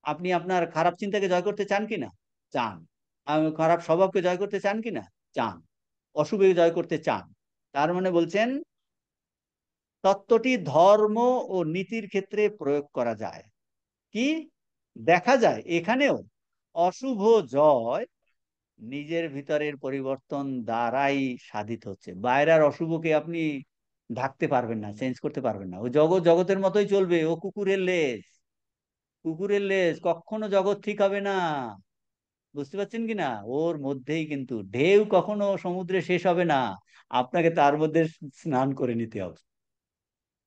আপনি আপনার খারাপ চিন্তাকে জয় করতে চান কি না? চান। খারাপ স্বভাবকে জয় করতে চান কি না? চান। অশুভকে জয় করতে চান। তার মানে বলছেন তত্ত্বটি ধর্ম ও নীতির ক্ষেত্রে প্রয়োগ করা যায়। কি দেখা যায় এখানেও? অশুভ জয় নিজের ভিতরের পরিবর্তন দ্বারাই সাধিত হচ্ছে। বাইরের অশুভকে আপনি ঢাকতে পারবেন না, চেঞ্জ করতে পারবেন না। ও জগৎ জগতের মতোই চলবে, ও কুকুরের লেজ। কুকুরের লেজ, কখনো জগৎ ঠিক হবে না। বুঝতে পারছেন কি না? ওর মধ্যেই কিন্তু ঢেউ কখনো সমুদ্রে শেষ হবে না। আপনাকে তার মধ্যে স্নান করে নিতে হবে।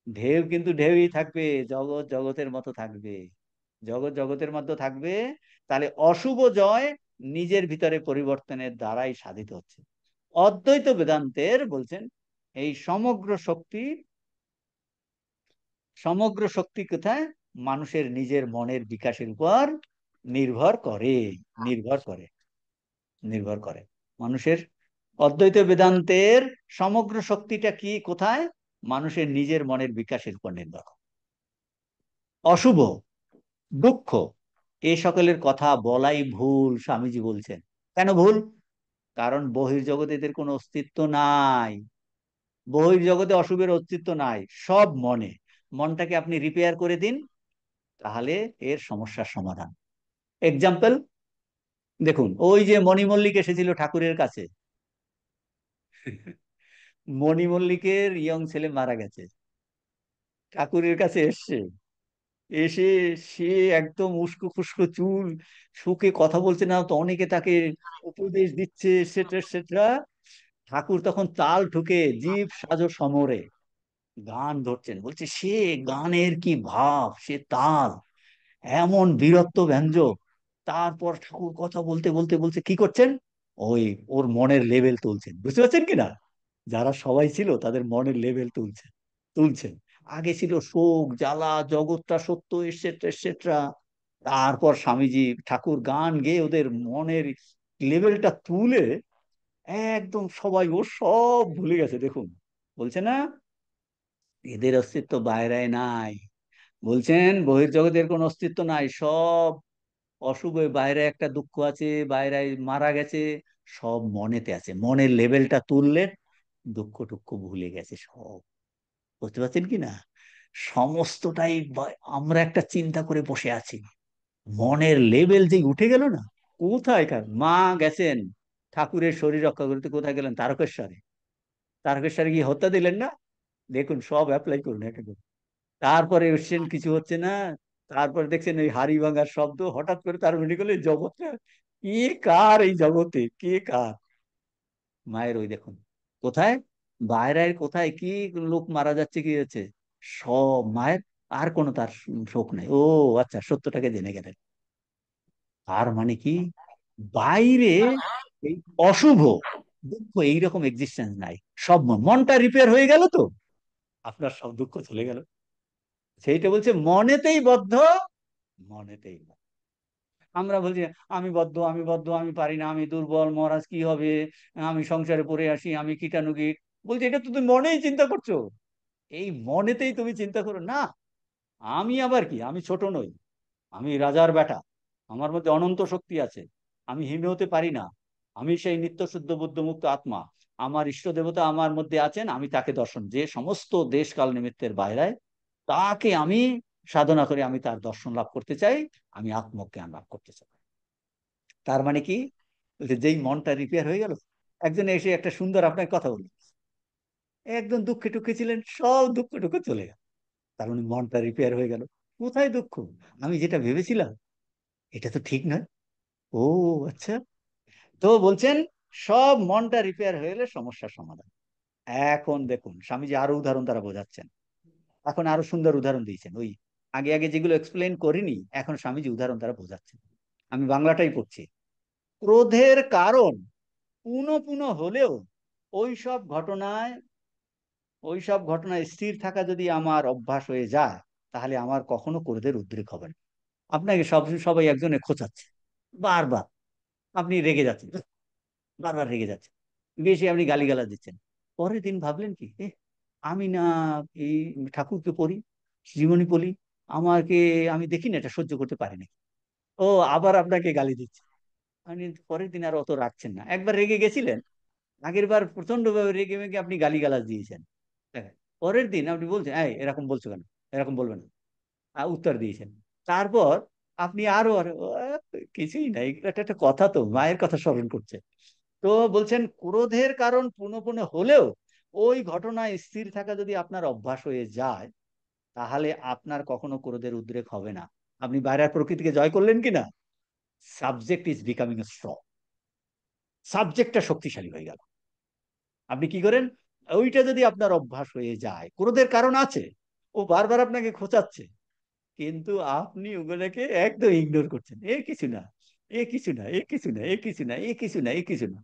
ঢেউ কিন্তু ঢেউই থাকবে, জগৎ জগতের মতো থাকবে। জগৎ জগতের মধ্যে থাকবে। তাহলে অশুভ জয় নিজের ভিতরে পরিবর্তনের দ্বারাই সাধিত হচ্ছে। অদ্বৈত বেদান্তের বলছেন এই সমগ্র শক্তি কোথায়? মানুষের নিজের মনের বিকাশের উপর নির্ভর করে। নির্ভর করে। নির্ভর করে মানুষের। অদ্বৈত বেদান্তের সমগ্র শক্তিটা কি কোথায়? মানুষের নিজের মনের বিকাশের উপর নির্ভর করে। অশুভ, দুঃখ, এ সকলের কথা বলাই ভুল, স্বামীজি বলছেন। কেন ভুল? কারণ বহির্জগতে এদের কোনো অস্তিত্ব নাই। বহির্জগতে অশুভের অস্তিত্ব নাই, সব মনে। মনটাকে আপনি রিপেয়ার করে দিন, তাহলে এর সমস্যার সমাধান। এক্সাম্পল দেখুন, ওই যে মণিমল্লিক এসেছিল ঠাকুরের কাছে। মণিমল্লিকের ইয়ং ছেলে মারা গেছে, ঠাকুরের কাছে এসছে। এসে সে একদম উস্কো খুস্কো চুল, শুকে কথা বলছে না তো, অনেকে তাকে উপদেশ দিচ্ছে, এটসেট্রা এটসেট্রা। ঠাকুর তখন তাল ঠুকে জীব সাজো সমরে গান ধরছেন, বলছে সে গানের কি ভাব, সে তাল, এমন বীরত্ব ব্যঞ্জক। তারপর ঠাকুর কথা বলতে বলতে বলছে কি করছেন, ওই ওর মনের লেভেল তুলছেন, বুঝতে পারছেন কিনা? যারা সবাই ছিল তাদের মনের লেভেল তুলছেন। আগে ছিল শোক জ্বালা, জগৎটা সত্য, এটসেট্রা এটসেট্রা। তারপর স্বামীজি ঠাকুর গান গেয়ে ওদের মনের লেভেলটা তুলে একদম সবাই ও সব ভুলে গেছে, দেখুন। বলছে না, এদের অস্তিত্ব বাইরে নাই, বলছেন বহির্জগতের কোনো অস্তিত্ব নাই, সব অশুভ, বাইরে একটা দুঃখ আছে, বাইরে মারা গেছে, সব মনেতে আছে, মনের লেভেলটা তুললে দুঃখ টুক্ষ ভুলে গেছে সব। বুঝতে পারছেন কি না? সমস্তটাই আমরা একটা চিন্তা করে বসে আছি, মনের লেভেল যে উঠে গেল না। কোথায় কার মা গেছেন ঠাকুরের শরীর রক্ষা করতে, কোথায় গেলেন? তারকেশ্বরে। তারকেশ্বরে গিয়ে হত্যা দিলেন না? দেখুন সব অ্যাপ্লাই করুন একটা করে। তারপরে এসছেন, কিছু হচ্ছে না। তারপরে দেখছেন ওই হাড়ি ভাঙার শব্দ, হঠাৎ করে তার মনে করলো এই জগৎটা কে কার, এই জগতে কে কার? মায়ের ওই দেখুন কোথায়, বাইরের কোথায় কি লোক মারা যাচ্ছে, কি হচ্ছে, সব মায়ের। আর কোনো তার শোক নাই। ও আচ্ছা, সত্যটাকে জেনে গেলেন। তার মানে কি, বাইরে এই অশুভ দুঃখ এইরকম এক্সিস্টেন্স নাই। সব মনটা রিপেয়ার হয়ে গেল তো আপনার সব দুঃখ চলে গেল। সেইটা বলছে মনেতেই বদ্ধ, মনেতেই বদ্ধ। আমরা বলছি আমি বদ্ধ, আমি বদ্ধ, আমি পারি না, আমি দুর্বল, মহারাজ কি হবে, আমি সংসারে পড়ে আসি, আমি কীটানুকীট। বলছি এটা তো তুমি মনেই চিন্তা করছো, এই মনেতেই তুমি চিন্তা করো না। আমি আবার কি, আমি ছোট নই, আমি রাজার বেটা, আমার মধ্যে অনন্ত শক্তি আছে, আমি হীন হতে পারি না। আমি সেই নিত্য শুদ্ধ বুদ্ধ মুক্ত আত্মা, আমার ইষ্ট দেবতা আমার মধ্যে আছেন, আমি তাকে দর্শন, যে সমস্ত দেশ কাল নিমিত্তের বাইরে, তাকে আমি সাধনা করে আমি তার দর্শন লাভ করতে চাই, আমি আত্মজ্ঞান লাভ করতে চাই। তার মানে কি, বলছে যেই মনটা রিপেয়ার হয়ে গেল, একজন এসে একটা সুন্দর আপনার কথা বলল, একদম দুঃখে টুক্ষে ছিলেন, সব দুঃখ টুক্ষ চলে গেল, তার মানে মনটা রিপেয়ার হয়ে গেল। কোথায় দুঃখ, আমি যেটা ভেবেছিলাম এটা তো ঠিক নয়। ও আচ্ছা। তো বলছেন সব মনটা রিপেয়ার হয়ে গেলে সমস্যার সমাধান। এখন দেখুন স্বামীজি আরো উদাহরণ তারা বোঝাচ্ছেন, এখন আরো সুন্দর উদাহরণ দিয়েছেন। ওই আগে আগে যেগুলো এক্সপ্লেন করিনি, এখন স্বামীজি উদাহরণ তারা বোঝাচ্ছেন। আমি বাংলাটাই পড়ছি। ক্রোধের কারণ পুনঃ পুনঃ হলেও ওইসব ঘটনায় ওইসব ঘটনায় স্থির থাকা যদি আমার অভ্যাস হয়ে যায়, তাহলে আমার কখনো ক্রোধের উদ্রেক হবে না। আপনাকে সবাই একজনে খোঁচাচ্ছে বারবার, আপনি রেগে যাচ্ছেন, বারবার রেগে যাচ্ছেন, বেশি আপনি গালিগালাজ দিচ্ছেন। পরের দিন ভাবলেন কি, আমি না এই ঠাকুরকে পড়ি, জীবনী পড়ি, আমাকে আমি দেখি না এটা সহ্য করতে পারি না। ও আবার আপনাকে গালি দিচ্ছে। আপনি পরের দিন আর অত রাখছেন না, একবার রেগে গেছিলেন, আগের বার প্রচন্ড ভাবে রেগে মেগে আপনি গালিগালাজ দিয়েছেন। দেখেন, পরের দিন আপনি বলছেন এই এরকম বলছো কেন, এরকম বলবেন না, উত্তর দিয়েছেন। তারপর আপনি আরো আরো কিছুই নাই, এটা একটা কথা, তো মায়ের কথা স্মরণ করছে। তো বলছেন ক্রোধের কারণ পুনঃ পুনঃ হলেও ওই ঘটনায় স্থির থাকা যদি আপনার অভ্যাস হয়ে যায়, তাহলে আপনার কখনো ক্রোধের উদ্রেক হবে না। আপনি বাইরের প্রকৃতিকে জয় করলেন কিনা, সাবজেক্ট ইজ বিকামিং স্ট্রং, সাবজেক্টটা শক্তিশালী হয়ে গেল। আপনি কি করেন, ওইটা যদি আপনার অভ্যাস হয়ে যায়, ক্রোধের কারণ আছে, ও বারবার আপনাকে খোঁচাচ্ছে, কিন্তু আপনি ওগুলোকে একদম ইগনোর করছেন, এ কিছু না, এ কিছু না, এ কিছু না, এ কিছু না, এ কিছু না, এ কিছু না।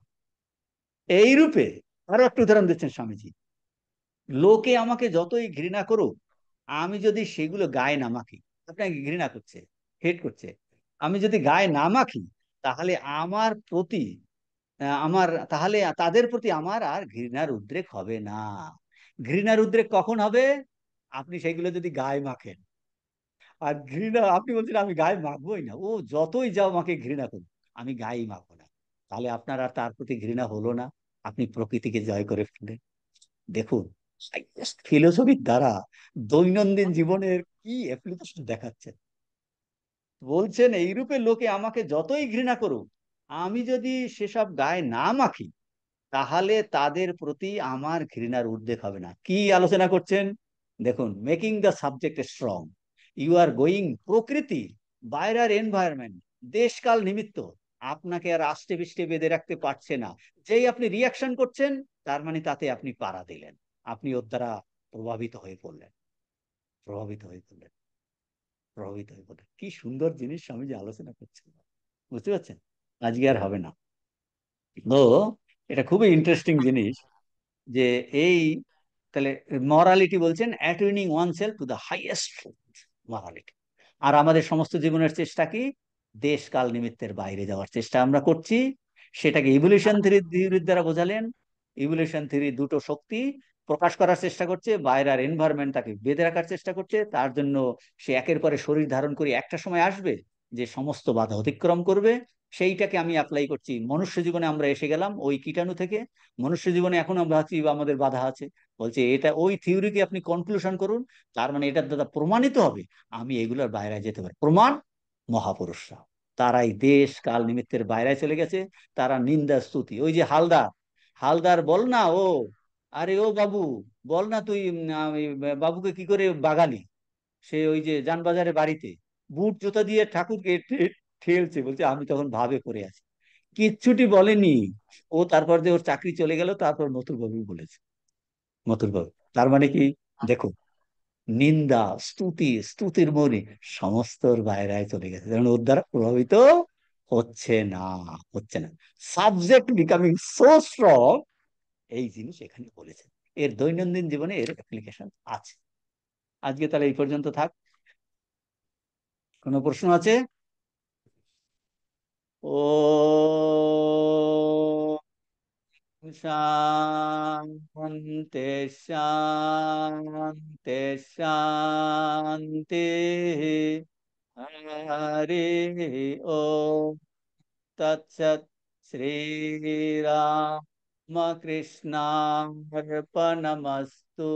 এই রূপে আরো একটা উদাহরণ দিচ্ছেন স্বামীজি। লোকে আমাকে যতই ঘৃণা করুক, আমি যদি সেগুলো গায়ে না মাখি, আপনাকে ঘৃণা করছে, হেট করছে, আমি যদি গায়ে না মাখি, তাহলে আমার প্রতি তাহলে তাদের প্রতি আমার আর ঘৃণার উদ্রেক হবে না। ঘৃণার উদ্রেক কখন হবে, আপনি সেগুলো যদি গায়ে মাখেন। আর ঘৃণা আপনি বলছেন আমি গায়ে মাখবোই না, ও যতই যাও আমাকে ঘৃণা করুন, আমি গায়েই মাখবো না। তাহলে আপনার আর তার প্রতি ঘৃণা হলো না, আপনি প্রকৃতিকে জয় করে ফেললেন। দেখুন, ফিলোসফির দ্বারা দৈনন্দিন জীবনের কি অ্যাপ্লিকেশন দেখাচ্ছে। বলছেন এইরূপে লোকে আমাকে যতই ঘৃণা করুক, আমি যদি সেসব গায়ে না মাখি, তাহলে তাদের প্রতি আমার ঘৃণার উদ্রেক হবে না। কি আলোচনা করছেন, দেখুন, making the subject strong, you are going, প্রকৃতি, বাইরের এনভায়রনমেন্ট, দেশকাল নিমিত্ত আপনাকে আর আষ্টে পৃষ্ঠে বেঁধে রাখতে পারছে না। যেই আপনি রিয়াকশন করছেন, তার মানে তাতে আপনি পাড়া দিলেন, আপনি ওর দ্বারা প্রভাবিত হয়ে পড়লেন, প্রভাবিত হয়ে পড়লেন, প্রভাবিত হয়ে পড়লেন। কি সুন্দর জিনিস আমি যে আলোচনা করছি, বুঝতে পারছেন? আজকে আর হবে না। তো এটা খুবই ইন্টারেস্টিং জিনিস যে এই, তাহলে মরালিটি বলছেন attuning oneself to the highest morality. আর আমাদের সমস্ত জীবনের চেষ্টা কি? দেশ কাল নিমিত্তের বাইরে যাওয়ার চেষ্টা আমরা করছি। সেটাকে ইভলিউশন থিওরির দ্বারা বোঝালেন। ইভলিউশন থিওরি দুটো শক্তি প্রকাশ করার চেষ্টা করছে, বাইরের এনভায়রনমেন্ট তাকে বেঁধে রাখার চেষ্টা করছে, তার জন্য সে একের পরে শরীর ধারণ করে একটা সময় আসবে যে সমস্ত বাধা অতিক্রম করবে। সেইটাকে আমি অ্যাপ্লাই করছি মনুষ্য জীবনে। আমরা এসে গেলাম ওই কীটাণু থেকে, মনুষ্য জীবনে এখন আমরা ভাবছি আমাদের বাধা আছে। বলছে এটা ওই থিওরিকে আপনি কনক্লুশন করুন, তার মানে এটার দ্বারা প্রমাণিত হবে আমি এগুলোর বাইরে যেতে পারি। প্রমাণ? মহাপুরুষরা, তারাই দেশ কাল নিমিত্তের বাইরে চলে গেছে। তারা নিন্দা স্তুতি, ওই যে হালদার, হালদার বল না ও, আরে ও বাবু, বল না তুই ওই বাবুকে কি করে বাগালি, সে ওই যে যানবাজারে বাড়িতে বুট জুতা দিয়ে ঠাকুরকে ঠেলছে, বলছে আমি তখন ভাবে পড়ে আছি, কিচ্ছুটি বলেনি। ও তারপর যে ওর চাকরি চলে গেল, তারপর মথুর বাবু বলেছে, মথুর বাবু। তার মানে কি? দেখো, নিন্দা স্তুতি, স্তুতির মনি সমস্ত ওর বাইরে চলে গেছে, কারণ ওর দ্বারা প্রভাবিত হচ্ছে না, হচ্ছে না। সাবজেক্ট বিকামিং সো স্ট্রং, এই জিনিস এখানে বলেছে। এর দৈনন্দিন জীবনে এর অ্যাপ্লিকেশন আছে। আজকে তাহলে এই পর্যন্ত থাক। কোনো প্রশ্ন আছে? ও শান্তি, শান্তি, শান্তি। হরি ও তৎসৎ। শ্রীরাম কৃষ্ণার্পণমস্তু।